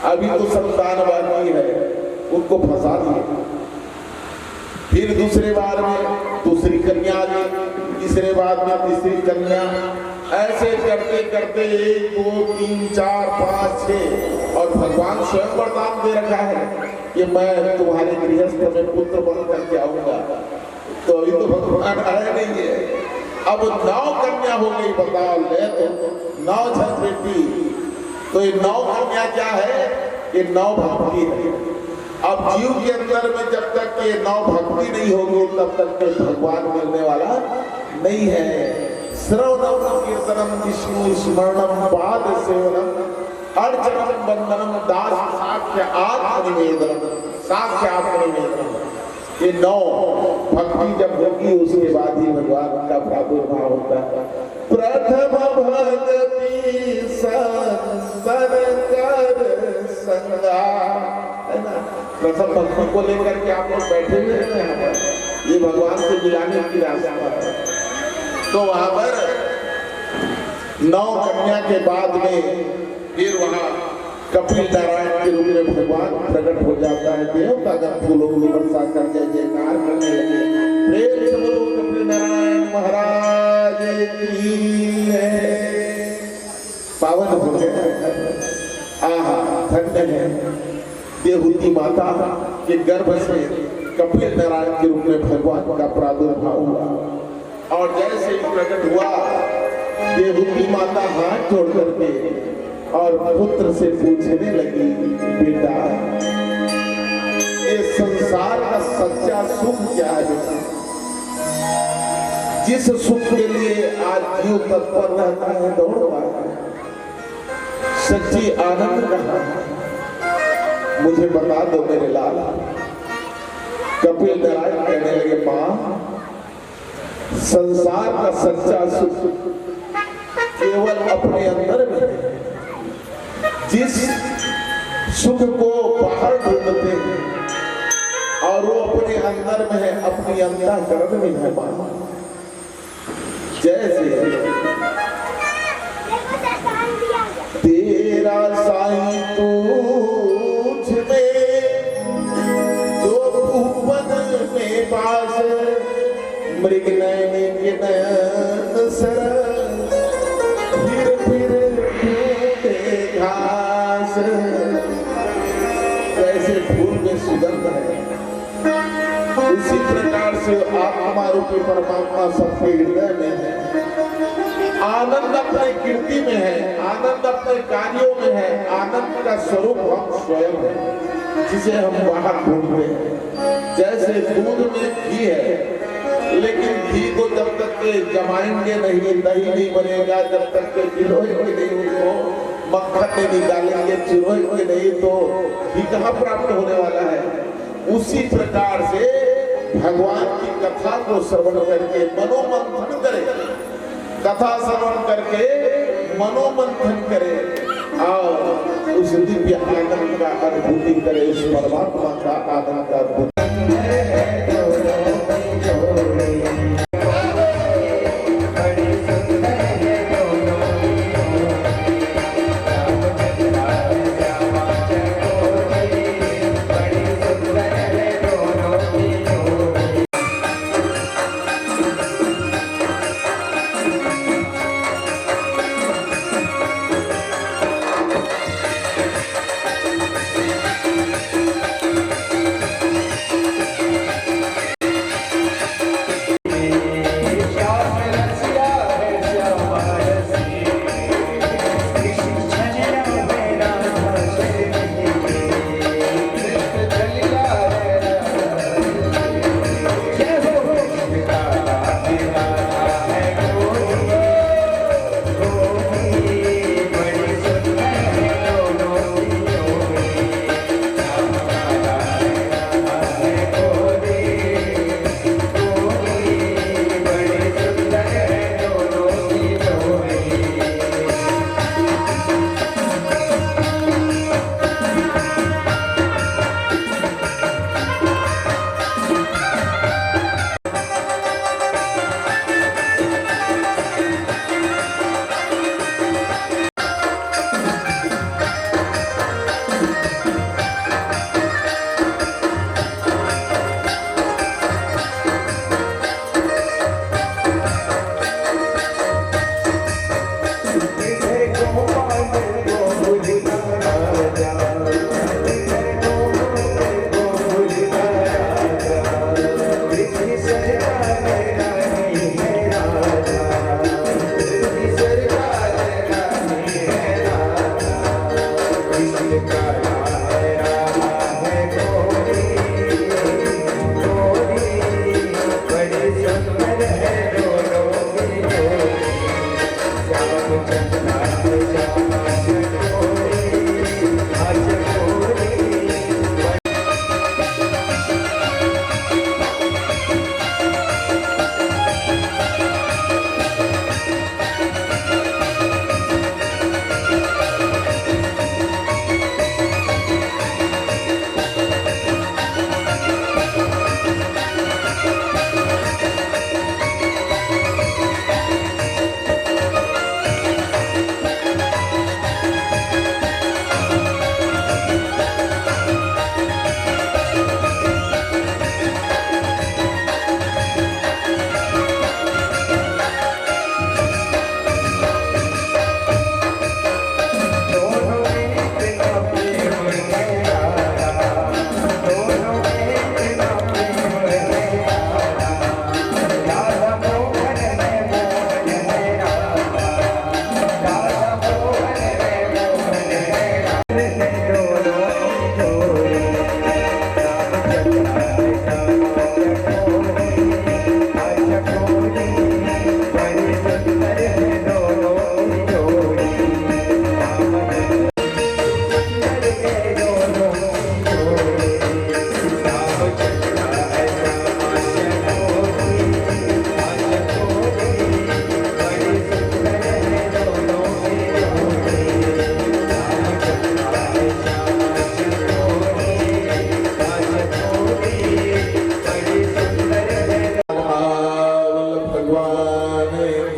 अभी तो संतान बाकी है, उनको फंसा दिया। फिर दूसरे बार में दूसरी कन्या आ गई, तीसरे बार में तीसरी कन्या, ऐसे करते करते 1 2 3 4 5 6 और भगवान स्वयं वरदान दे रखा है कि मैं तुम्हारे गृहस्थ में पुत्र बन करके आऊंगा। तो अभी तो भगवान आया नहीं है, अब 9 कन्या हो गई, बताओ ले तो 9 छठ बेटी। तो ये 9 कन्या क्या है? ये 9 भक्ति है। अब जीव के अंदर में जब तक ये 9 भक्ति नहीं होगी तब तक के भगवान मिलने वाला नहीं है। श्रवणम कीर्तनम विष्णु स्मरणम पाद सेवनम अर्चनम वंदनम दास साक्ष्य आत्मनिवेदनम, साक्ष्य आत्मनिवेदनम। ये 9 भक्ति जब होगी उसके बाद ही भगवान का प्रादुर्भाव होता है। प्रथम भक्ति संतर कर संगा, है ना? प्रथम भक्ति को लेकर के आप लोग बैठे हुए हैं यहाँ पर, ये भगवान से मिलाने की रास्ता है। तो वहां पर 9 कन्या के बाद में फिर वहां कपिल नारायण के रूप में भगवान प्रकट हो जाता है। देवता गण फूलों की वर्षा कर जय जयकार करने लगे, प्रेम से बोलो कपिल नारायण महाराज की है। पावन हो गया, आहा धन्य है। देवहूति माता के गर्भ से कपिल नारायण के रूप में भगवान का प्रादुर्भाव हुआ। और जैसे ही प्रकट हुआ, देवहूति माता हाथ जोड़ करके और पुत्र से पूछने लगी, बेटा ये संसार का सच्चा सुख क्या है बेटा? जिस सुख के लिए आज जीव तत्पर रहता है, दौड़ रहा है, सच्ची आनंद कहाँ है? मुझे बता दो मेरे लाल। कपिल नारायण कहने लगे, मां संसार का सच्चा सुख केवल अपने अंदर में है। जिस सुख को बाहर ढूंढते हैं और वो अपने अंदर में है, अपनी अंतःकरण में है मां। जैसे तेरा साईं तुझ में जो भुवन में पास, मृग नयन के नयन सरल, फिर ढूंढे घास। जैसे फूल में सुगंध है, उसी प्रकार से आत्मा रूपी परमात्मा सबके हृदय में है। आनंद अपने कीर्ति में है, आनंद अपने कार्यों में है, आनंद का स्वरूप हम स्वयं है, जिसे हम बाहर ढूंढते हैं। जैसे दूध में घी है, लेकिन घी को जब तक के जमाएंगे नहीं, दही नहीं बनेगा, जब तक के चिरोएंगे नहीं, उसको मक्खन नहीं निकालेंगे, चिरोएंगे नहीं, तो घी कहाँ प्राप्त होने वाला है? उसी प्रकार से भगवान की कथा को श्रवण करके मनोमंथन करे, कथा श्रवण करके मनोमंथन करे और उस दिव्य आनंद का अनुभूति करे, उस परमात्मा का आनंद का अनुभूति।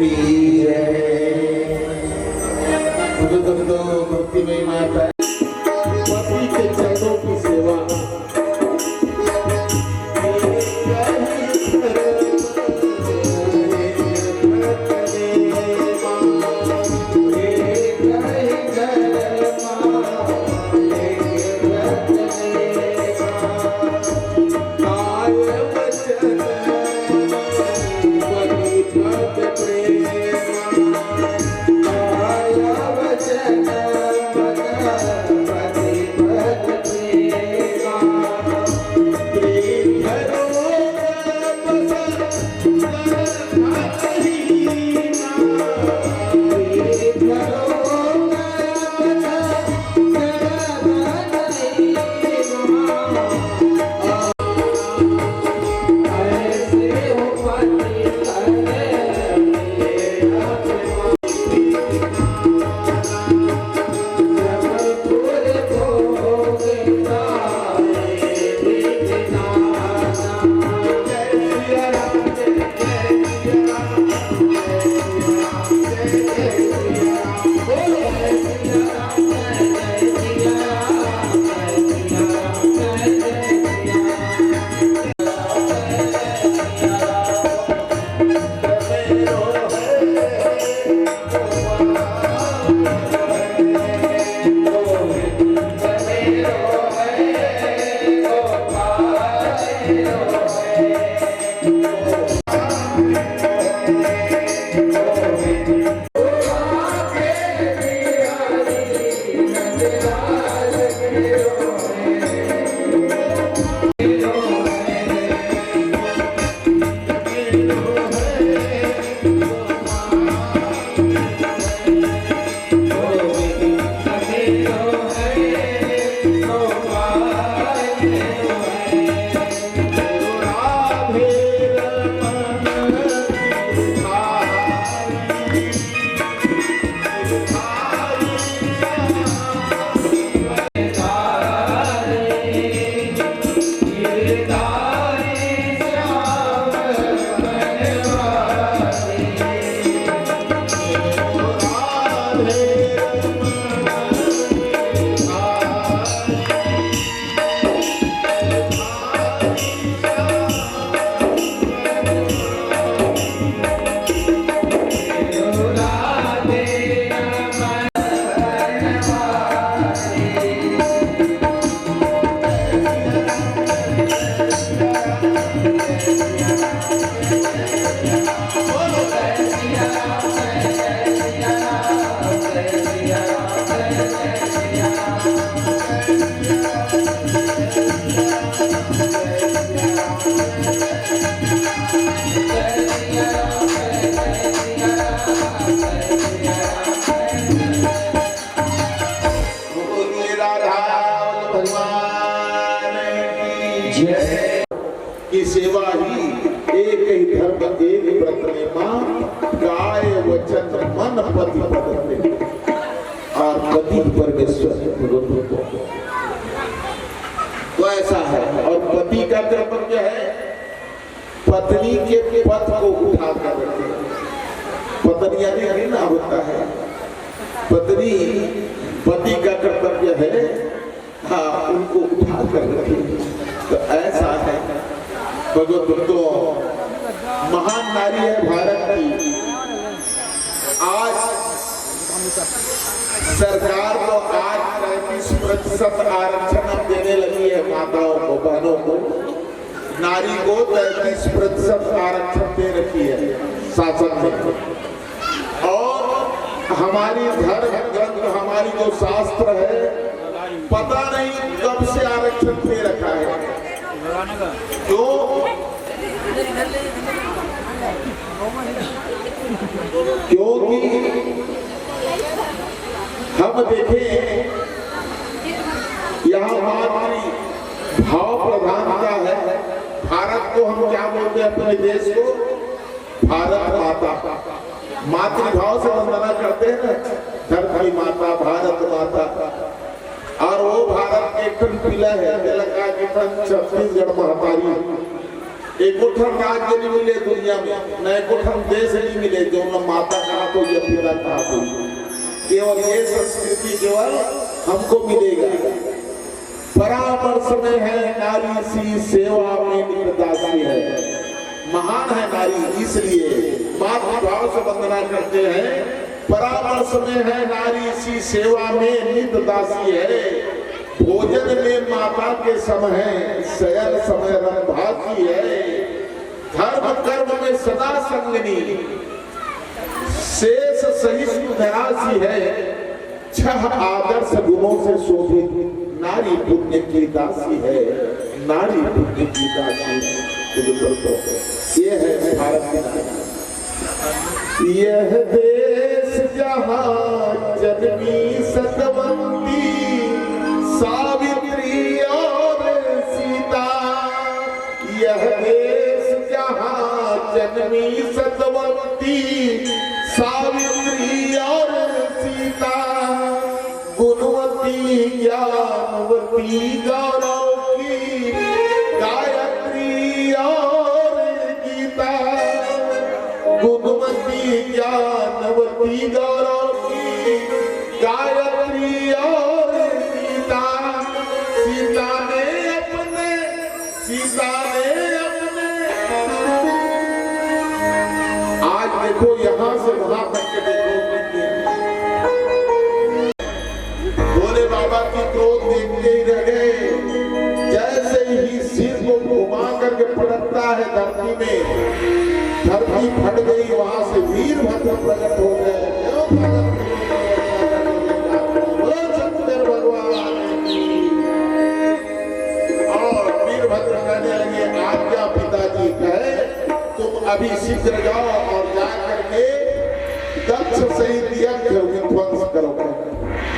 की जय। भक्ति में माता पति के चरणों की सेवा की सेवा ही एक ही धर्म एक व्रत में मां गाय वचन मन पति पद और पति परमेश्वर तो ऐसा है। और पति का कर्तव्य है पत्नी के पद को उठा कर रखे। पत्नी यदि ना होता है पत्नी पति का कर्तव्य है हाँ उनको उठा कर रखे। तो ऐसा है भगवत तो महान नारी है भारत की। आज सरकार तो आज 35% आरक्षण देने लगी है माताओं को बहनों को। नारी को 35% आरक्षण दे रखी है शासन में। और हमारी धर्म ग्रंथ हमारी जो शास्त्र है पता नहीं कब से आरक्षण दे रखा है। क्यों? क्योंकि हम देखें यहाँ मातृ भाव प्रधानता है। भारत को हम क्या बोलते हैं अपने देश को? भारत माता। मातृभाव से वंदना करते हैं ना, धरती माता भारत माता। और वो भारत के खंड पिला है छत्तीसगढ़ महतारी एक राज्य नहीं मिले दुनिया में, न एक देश नहीं मिले जो न माता कहा तो ये पिता कहा तो, केवल ये संस्कृति केवल हमको मिलेगा। परामर्श में है नारी सी सेवा में निकटदासी है। महान है नारी इसलिए मातृभाव से वंदना करते हैं। परामर्श में है नारी सी सेवा में निकटदासी है। भोजन में माता के समय है, शयन समय रंभाती है। धर्म कर्म में सदा संगनी, शेष सहिष्णु धरासी है। छह आदर्श गुणों से शोभित नारी पुण्य की दासी है। नारी पुण्य की दासी है। ये है भारत की नारी। यह देश जहाँ जन्मी सतवंती सावित्री और सीता, यह देश जहाँ जन्मी सतवंती सावित्री और सीता, गुणवती ज्ञानवती गौरव की गायत्री और गीता, गुणवती ज्ञानवती गौरव की गायत्री और सीता। सीता ने अपने आज देखो यहाँ से वहां तक के देखो, भोले बाबा की क्रोध देखते ही रह गए। जैसे ही सिर को घुमा करके पटकता है धरती में, धरती फट गई। वहां से वीरभद्र प्रकट हो गए। और वीरभद्र कहने लगे, आज्ञा पिताजी कहे तुम अभी शीघ्र जाओ और जा करके दक्ष सहित यज्ञ विध्वंस करो।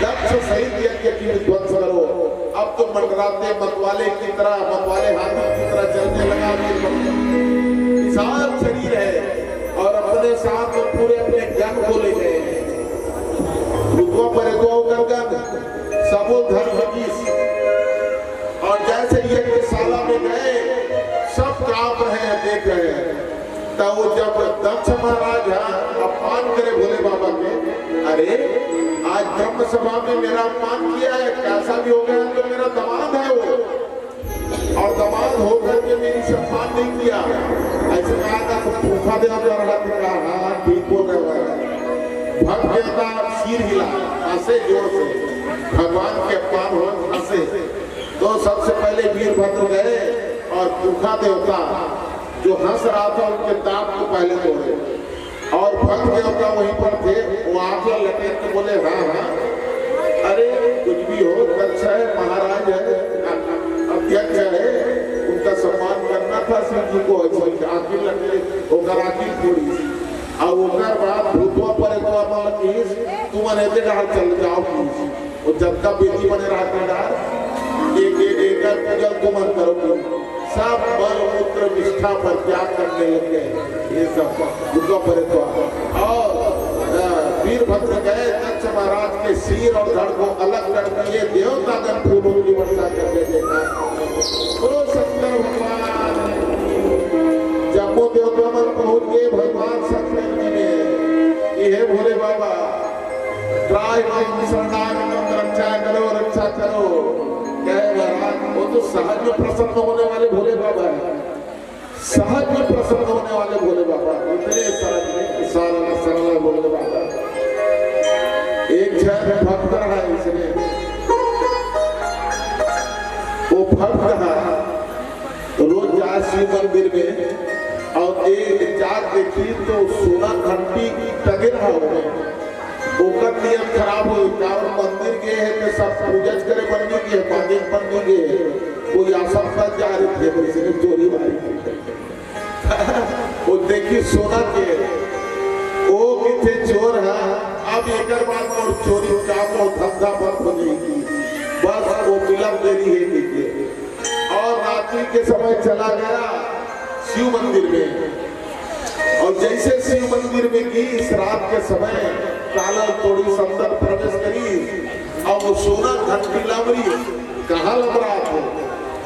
दक्ष सहित यज्ञ की विध्वंस करो। अब तो मंडराते मतवाले की तरह, मतवाले हाथी की तरह चलने लगा। विशाल शरीर है और अपने साथ में पूरे अपने गण को ले गए। सबो धर्म और जैसे यज्ञशाला में गए, सब कांप रहे हैं, देख रहे हैं। तो जब दक्ष महाराज अपमान करे भोले बाबा के, अरे आज ब्रह्म सभा में मेरा अपमान किया है, कैसा भी हो गया तो मेरा दामाद है वो, और दामाद होकर के मेरी सम्मान नहीं किया। ऐसे कहा था तो भूखा दे कहा ठीक हो गया। भक्त देवता सिर हिला, हंसे जोर से, भगवान के अपमान हो हंसे। तो सबसे पहले वीरभद्र गए और भूखा देवता जो हंस रहा था उनके दांत को पहले तोड़े। और भक्त देवता वहीं पर थे, वो आंखें लपेट के बोले हाँ हाँ, अरे कुछ भी हो, दक्ष है, महाराज है, अध्यक्ष है, उनका सम्मान करना था। शिव जी को आखिर लगे होकर आखिर थोड़ी और उनका बाद भूतवा पर तुम रहते डाल चल जाओ। वो जब का बेटी बने रहते डाल एक पूजा तुम करोगे। सब बल मूत्र निष्ठा पर त्याग करने लग गए। ये सब भूतवा पर और वीरभद्र गए दक्ष महाराज के सिर और धड़ को अलग कर दिए। देवतागण फूलों की वर्षा करने देखा। शंकर भगवान जम्मू देवता में पहुंच गए। भगवान शंकर जी ने ये भोले बाबा रक्षा करो, रक्षा करो। वो तो सहज में प्रसन्न होने वाले भोले बाबा है। सहज में प्रसन्न होने वाले भोले बाबा, इतने सरल भोले बाबा। एक जन भक्त है, इसने वो भक्त है रोज जाए शिव मंदिर में और एक जाग देखी तो सोना घंटी टगे रहा हो। नियम खराब हो और मंदिर के है तो सब पूजा करे बनने के मंदिर बनने के कोई आशा पर जा रहे थे, इसने चोरी मारी। वो देखी सोना के वो कितने चोर है। अब एक बार और चोरी काम और धंधा बंद हो जाएगी। बस वो मिलन देरी है नीचे। और रात्रि के समय चला गया शिव मंदिर में, और जैसे शिव मंदिर में गई इस रात के समय काला थोड़ी संदर प्रवेश करी और वो सोना घंटी लबरी कहाँ लग रहा था।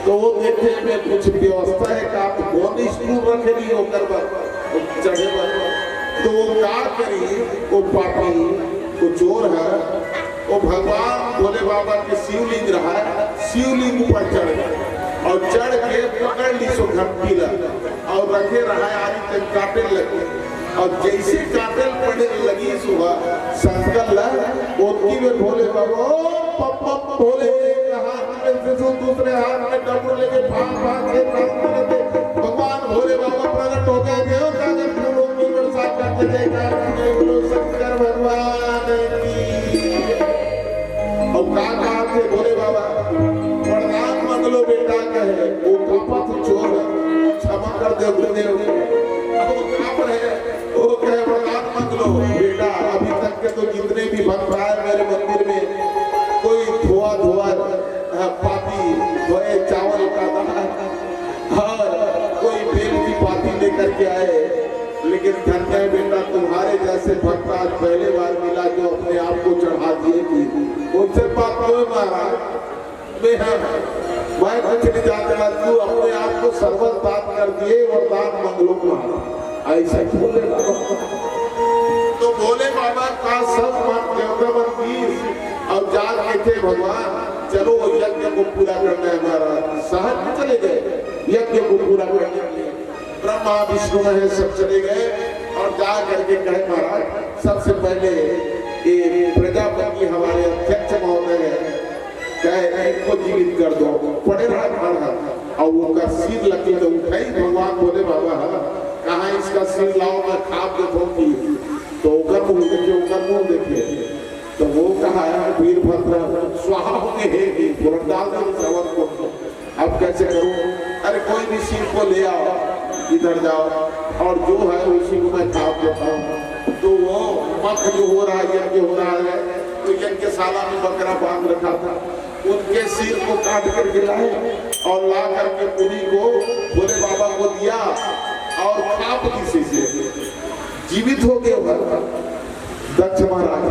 तो वो देखे में कुछ व्यवस्था है कि आप कौन स्कूल रखे नहीं हो कर चढ़े तो वो क्या करी, वो पापी, वो चोर है, वो भगवान भोले बाबा के शिवलिंग रहा है, शिवलिंग पर चढ़ गए और चढ़ के पकड़ ली सो घंटी और रखे रहा आदि तक काटे लगे और जैसे काटे पड़े लगी सुबह संकल उनकी में भोले बाबा भोले हाथ में से दूसरे हाथ में डमरू लेके भाग के भगवान भोले बाबा प्रकट हो गए देव कागज फूलों की बरसात करते जयकार बोलो शंकर भगवान की। और कहा थे भोले बाबा प्रणाम मंगलो बेटा कहे वो कापा तो चोर क्षमा कर दे गुरुदेव। अब वो काप रहे वो कहे प्रणाम मंगलो बेटा अभी तक के तो जितने भी भक्त आए मेरे मंदिर में कोई धुआ धुआ पाती धोए चावल का दाना और कोई बेल की पाती लेकर के आए, लेकिन धन्य है बेटा तुम्हारे जैसे भक्त आज पहले बार मिला जो अपने आप को चढ़ा दिए कि उनसे बात कोई महाराज मैं कुछ नहीं जानता, तू अपने आप को सर्वत दान कर दिए वरदान मंगलो महाराज ऐसा बोले तो बोले बाबा का सब मन देवता मन बीस और जान के थे भगवान चलो यज्ञ को पूरा करना है हमारा सहज चले गए यज्ञ को पूरा करने के लिए ब्रह्मा विष्णु महेश सब चले गए और जा करके कहे महाराज सबसे पहले ये प्रजापति हमारे अध्यक्ष महोदय है कहे इनको जीवित कर दो पड़े रहा खड़ा और वो का सिर लगे तो उठाई भगवान बोले बाबा कहाँ इसका सिर लाओ मैं खाप देखूंगी तो मुंह देखिए तो वो कहा वीरभद्र स्वाहा होंगे हे पुरंदाल सवर को अब कैसे करूं, अरे कोई भी सिर को ले आओ इधर जाओ और जो है उसी को मैं खाप देता हूँ। तो वो मख जो हो रहा है यज्ञ हो रहा है तो यज्ञशाला में बकरा बांध रखा था उनके सिर को काट कर गिराए और ला करके पुरी को भोले बाबा को दिया और खाप किसी से जीवित हो गए दक्ष महाराज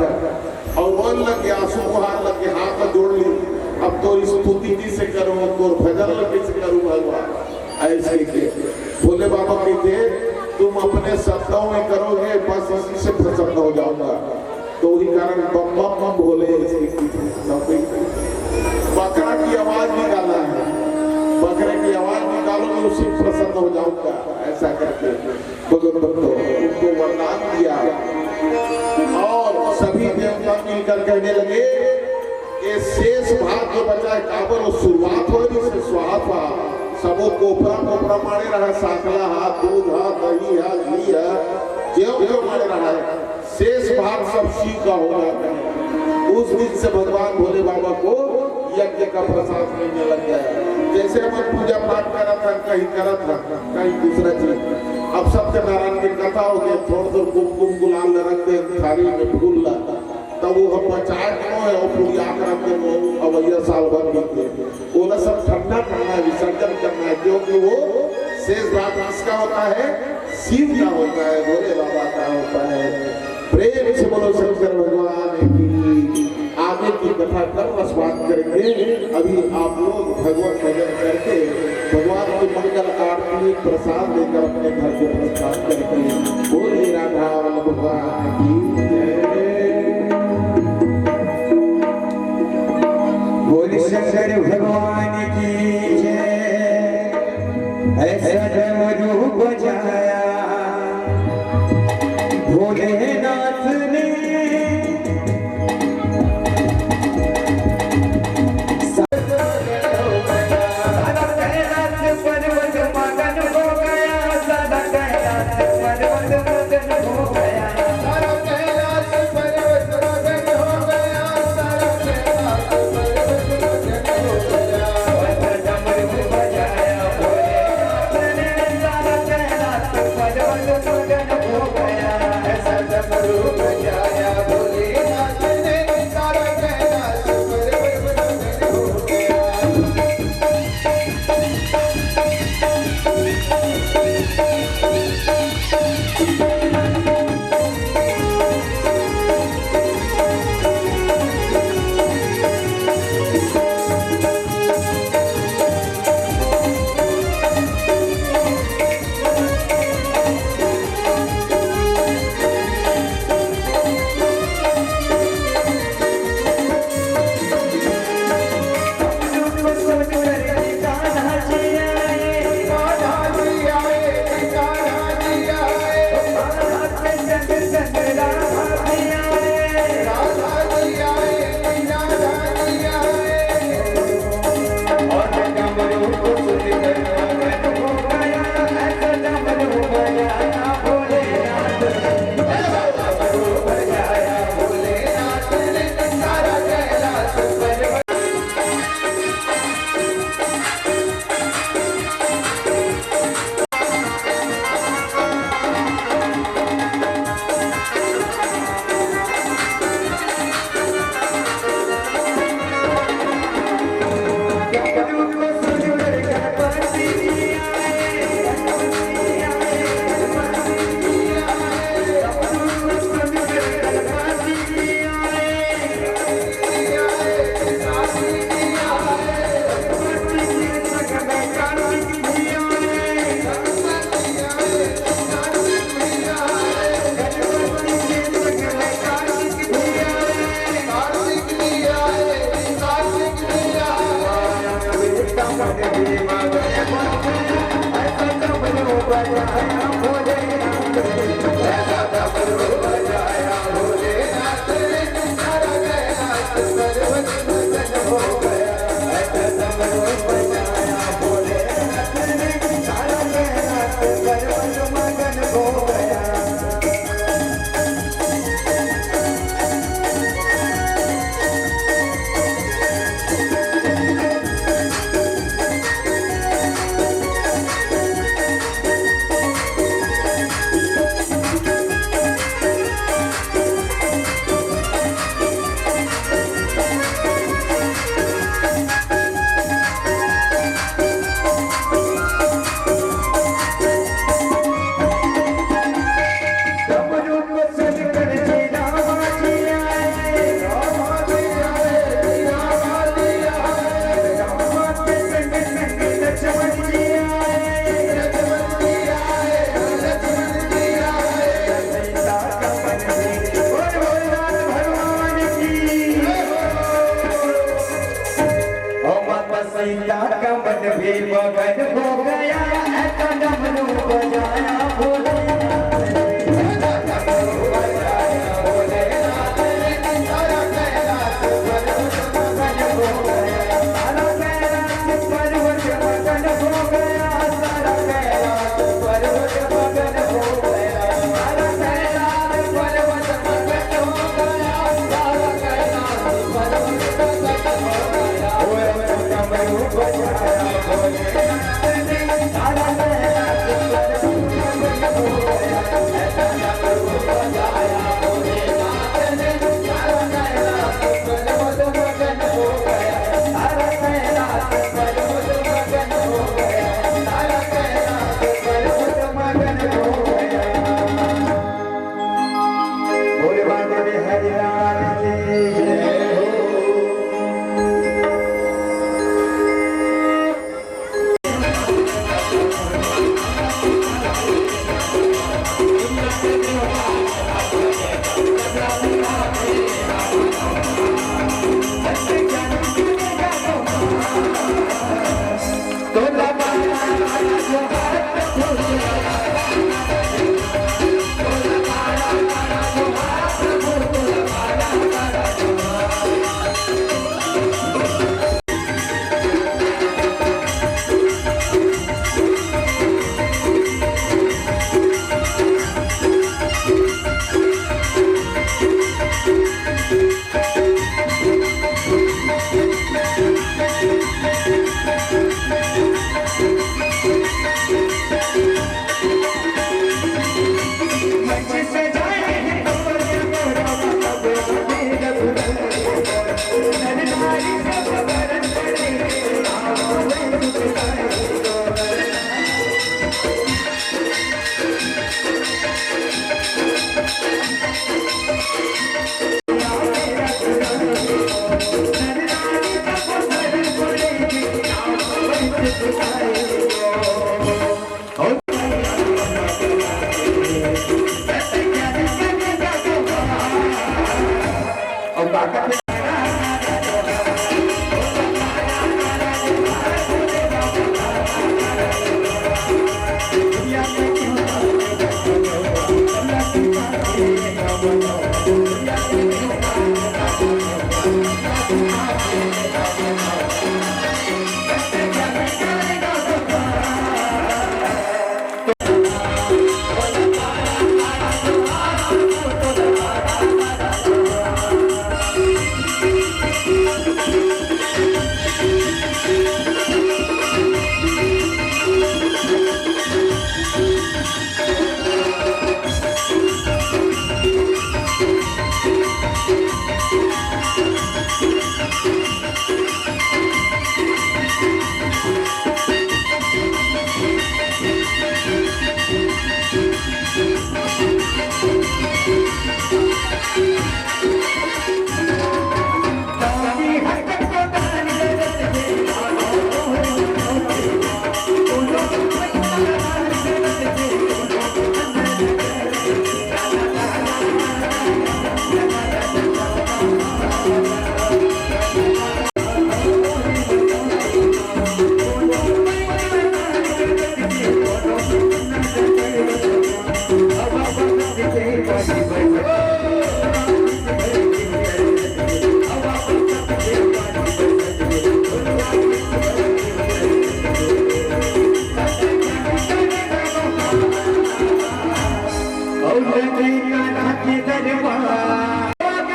और रोन लग गया आंसू बहार लग गया हाथ में जोड़ ली अब तो स्तुति किसे करूं तो भजन किसे करूं भगवान ऐसे के भोले बाबा कहते तुम अपने शब्दों में करोगे बस इसी से प्रसन्न हो जाऊंगा तो वही कारण बम बम बम भोले बकरा की आवाज निकाला है बकरे की आवाज निकालो तो उसी प्रसन्न हो जाऊंगा ऐसा करके भगवान उनको वरदान दिया और सभी देवता मिलकर कहने लगे ये शेष भाग जो बचा है काबर वो शुरुआत हो जिससे स्वाहा सबो कोपरा कोपरा मारे रहा साकला हाथ दूध हाथ दही है घी है जो मारे रहा है शेष भाग सब शिव का हो जाता है। उस दिन से भगवान भोले बाबा को यज्ञ का प्रसाद मिलने लग गया। जैसे हम पूजा पाठ कर रहा था कहीं कर रहा था कहीं दूसरा चीज अब सत्यनारायण की कथा हो गई थोड़ा थोड़ा कुमकुम गुलाल रख दे थाली में फूल ला तब वो हम बचाए क्यों है और पूरी आग रख दे वो अवैया साल भर बीते वो ना सब ठंडा करना है विसर्जन करना है क्योंकि वो शेष भाग किसका होता है शिव का होता है भोले बाबा का होता है। प्रेम से बोलो शंकर भगवान की। आगे की कथा कर स्वाद करेंगे अभी आप लोग भगवत भजन करके भगवान की मंगल आरती प्रसाद लेकर अपने घर को प्रस्थान करेंगे। बोलिए राधा भगवान की जय बोले शंकर भगवान की जय। ऐसा डमरू बजाया भोलेनाथ ने बजाया भोलेनाथ ने, ऐसा डमरू बजाया भोलेनाथ ने, सारा कैलाश पर्वत मगन हो गया। ऐसा डमरू बजाया भोलेनाथ ने, सारा कैलाश पर्वत मगन हो गया। सीता का मन भी मगन हो गया, ऐसा डमरू बजाया भोलेनाथ ने, ऐसा डमरू बजाया भोलेनाथ ने, सारा कैलाश पर्वत मगन हो गया। सारा कैलाश पर्वत मगन हो गया, सारा कैलाश पर्वत मगन हो गया, सारा कैलाश पर्वत मगन हो गया, सारा कैलाश पर्वत मगन हो गया। डमरू बजाया भोलेनाथ ने, सारा कैलाश पर्वत मगन हो गया। ऐसा डमरू बजाया भोलेनाथ ने, सारा कैलाश पर्वत मगन हो गया, सारा कैलाश पर्वत मगन हो गया, सारा कैलाश पर्वत मगन हो गया। बोल बाबा हरिलाल की जय हो।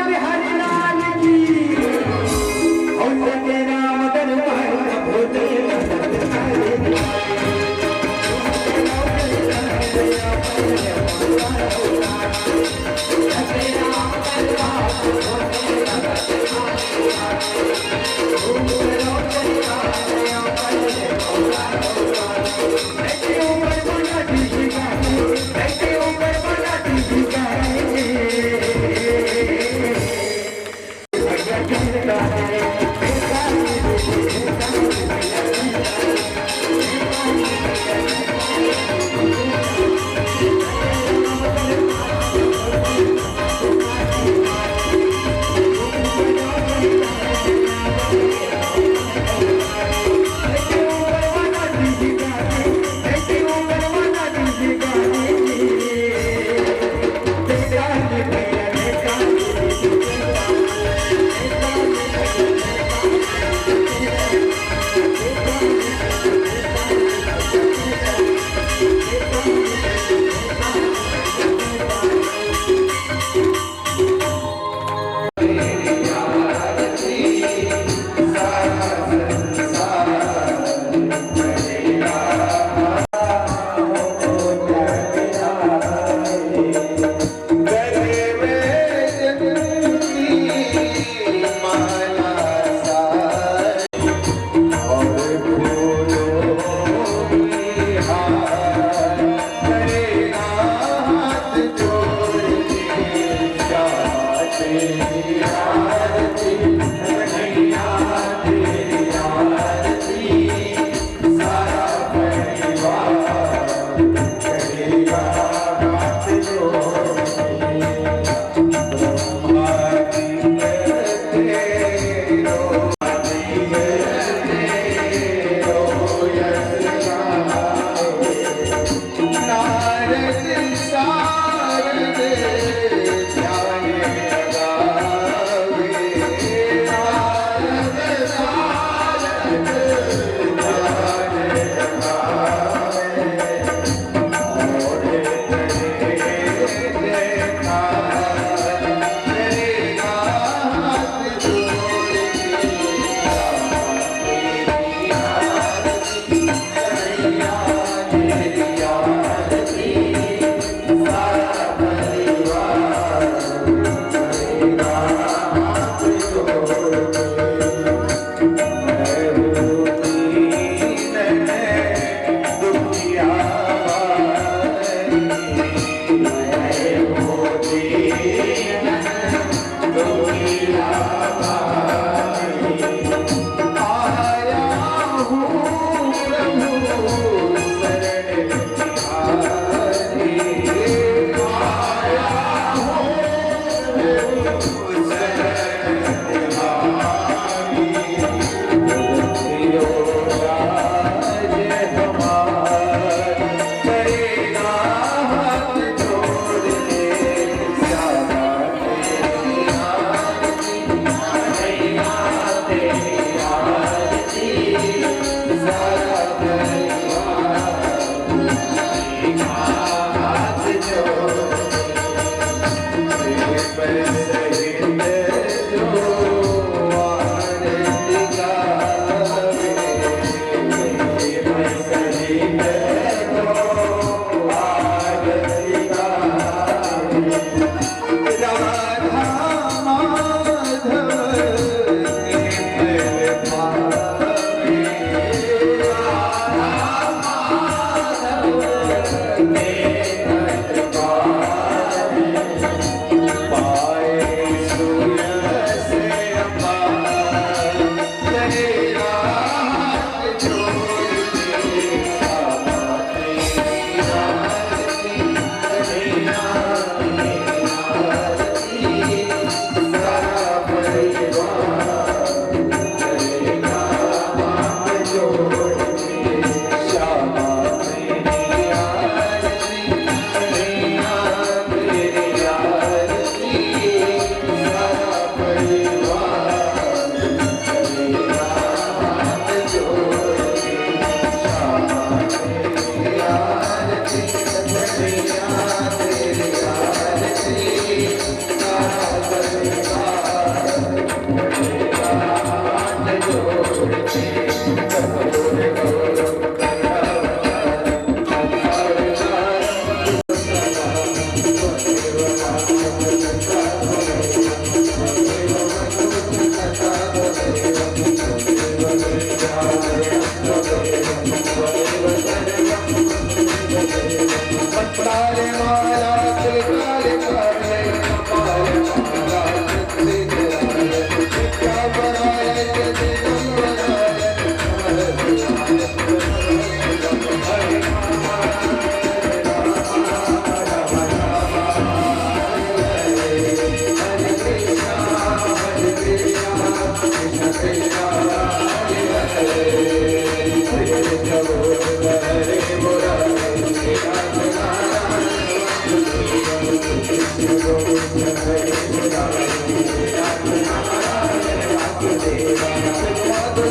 बिहारी लाल की और तेरा मदन पाए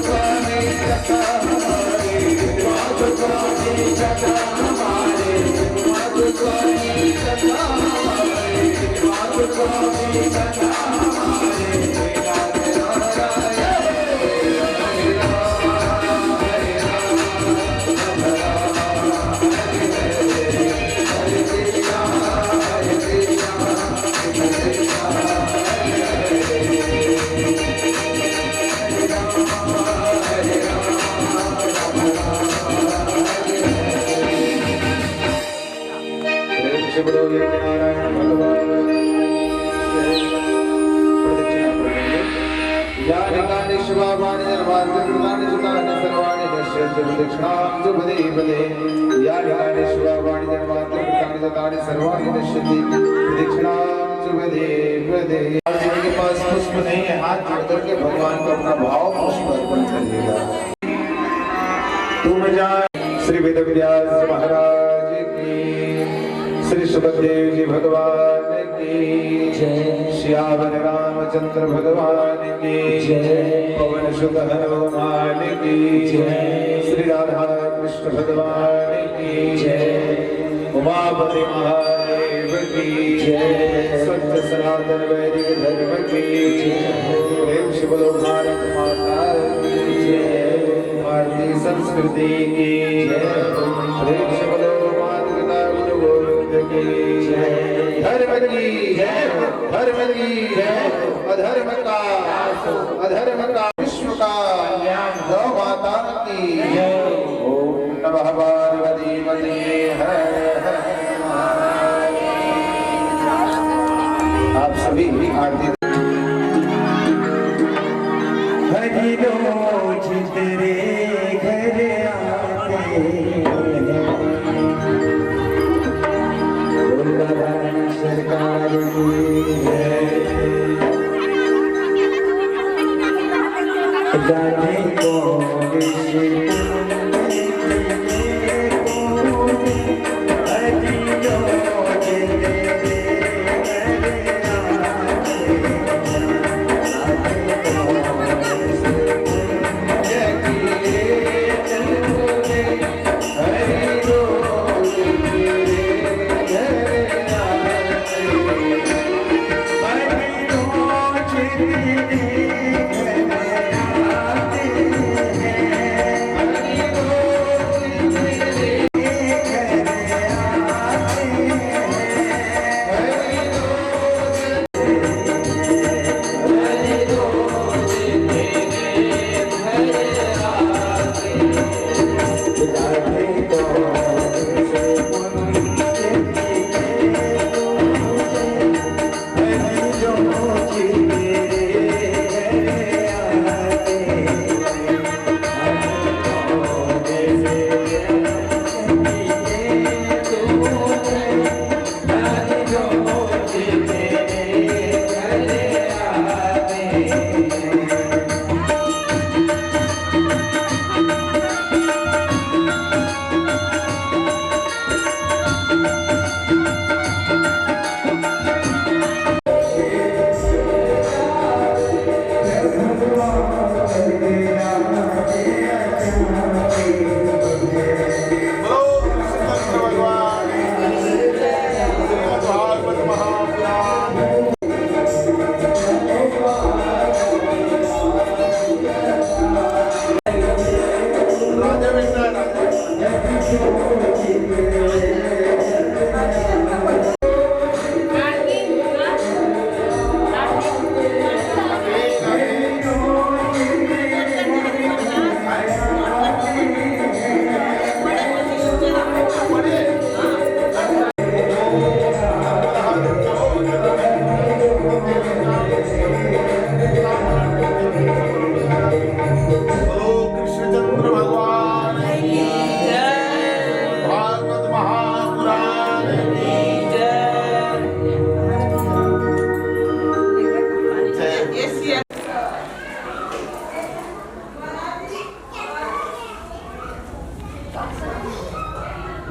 स्वामी कथा हमारे माधो स्वामी कथा हमारे माधो स्वामी कथा हमारे माधो स्वामी कथा हमारे नारायण भगवान यानि शिवानि जन्मान्तकृतानि सुतानि सर्वाणि नश्यन्ति प्रदक्षिणां च पदे पदे यानि शिवानि जन्मान्तकृतानि सुतानि सर्वाणि नश्यन्ति प्रदक्षिणां च पदे पदे। जिनके पास पुष्प नहीं है हाथ जोड़ करके भगवान को अपना भाव पुष्प अर्पण करिएगा। तुम जान श्री वेदव्यास महाराज की, श्री सुखदेव जी भगवान की जय, श्यामन रामचंद्र भगवान की जय, पवन सुत हनुमान की जय, श्री राधा कृष्ण भगवान की जय, उमापति महादेव की जय, सत्य सनातन वैदिक धर्म की जय, प्रेम से बोलो भारत माता की जय, भारतीय संस्कृति की जय, प्रेम से बोलो माता गुरु गोविंद की जय, धर्म की जय, धर्म की जय, अधर्म का विश्व का गौ माता की जय। ओम नमः पार्वती पते हर हर महादेव। आप सभी आरती हरि रोज तेरे घर आते सरकार की गाने को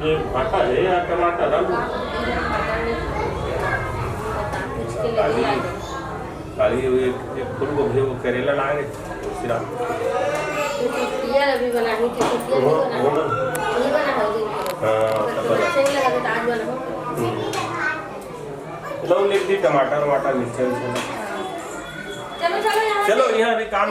ये भाटा है या टमाटर काली एक फूल गोभी वो करेला लाए सिरा यार अभी बना ही थी कुछ नहीं बना नहीं बना है दिन को अच्छा नहीं लगा तो आज बना लो लिख दी टमाटर मिर्ची चलो चलो यहाँ काम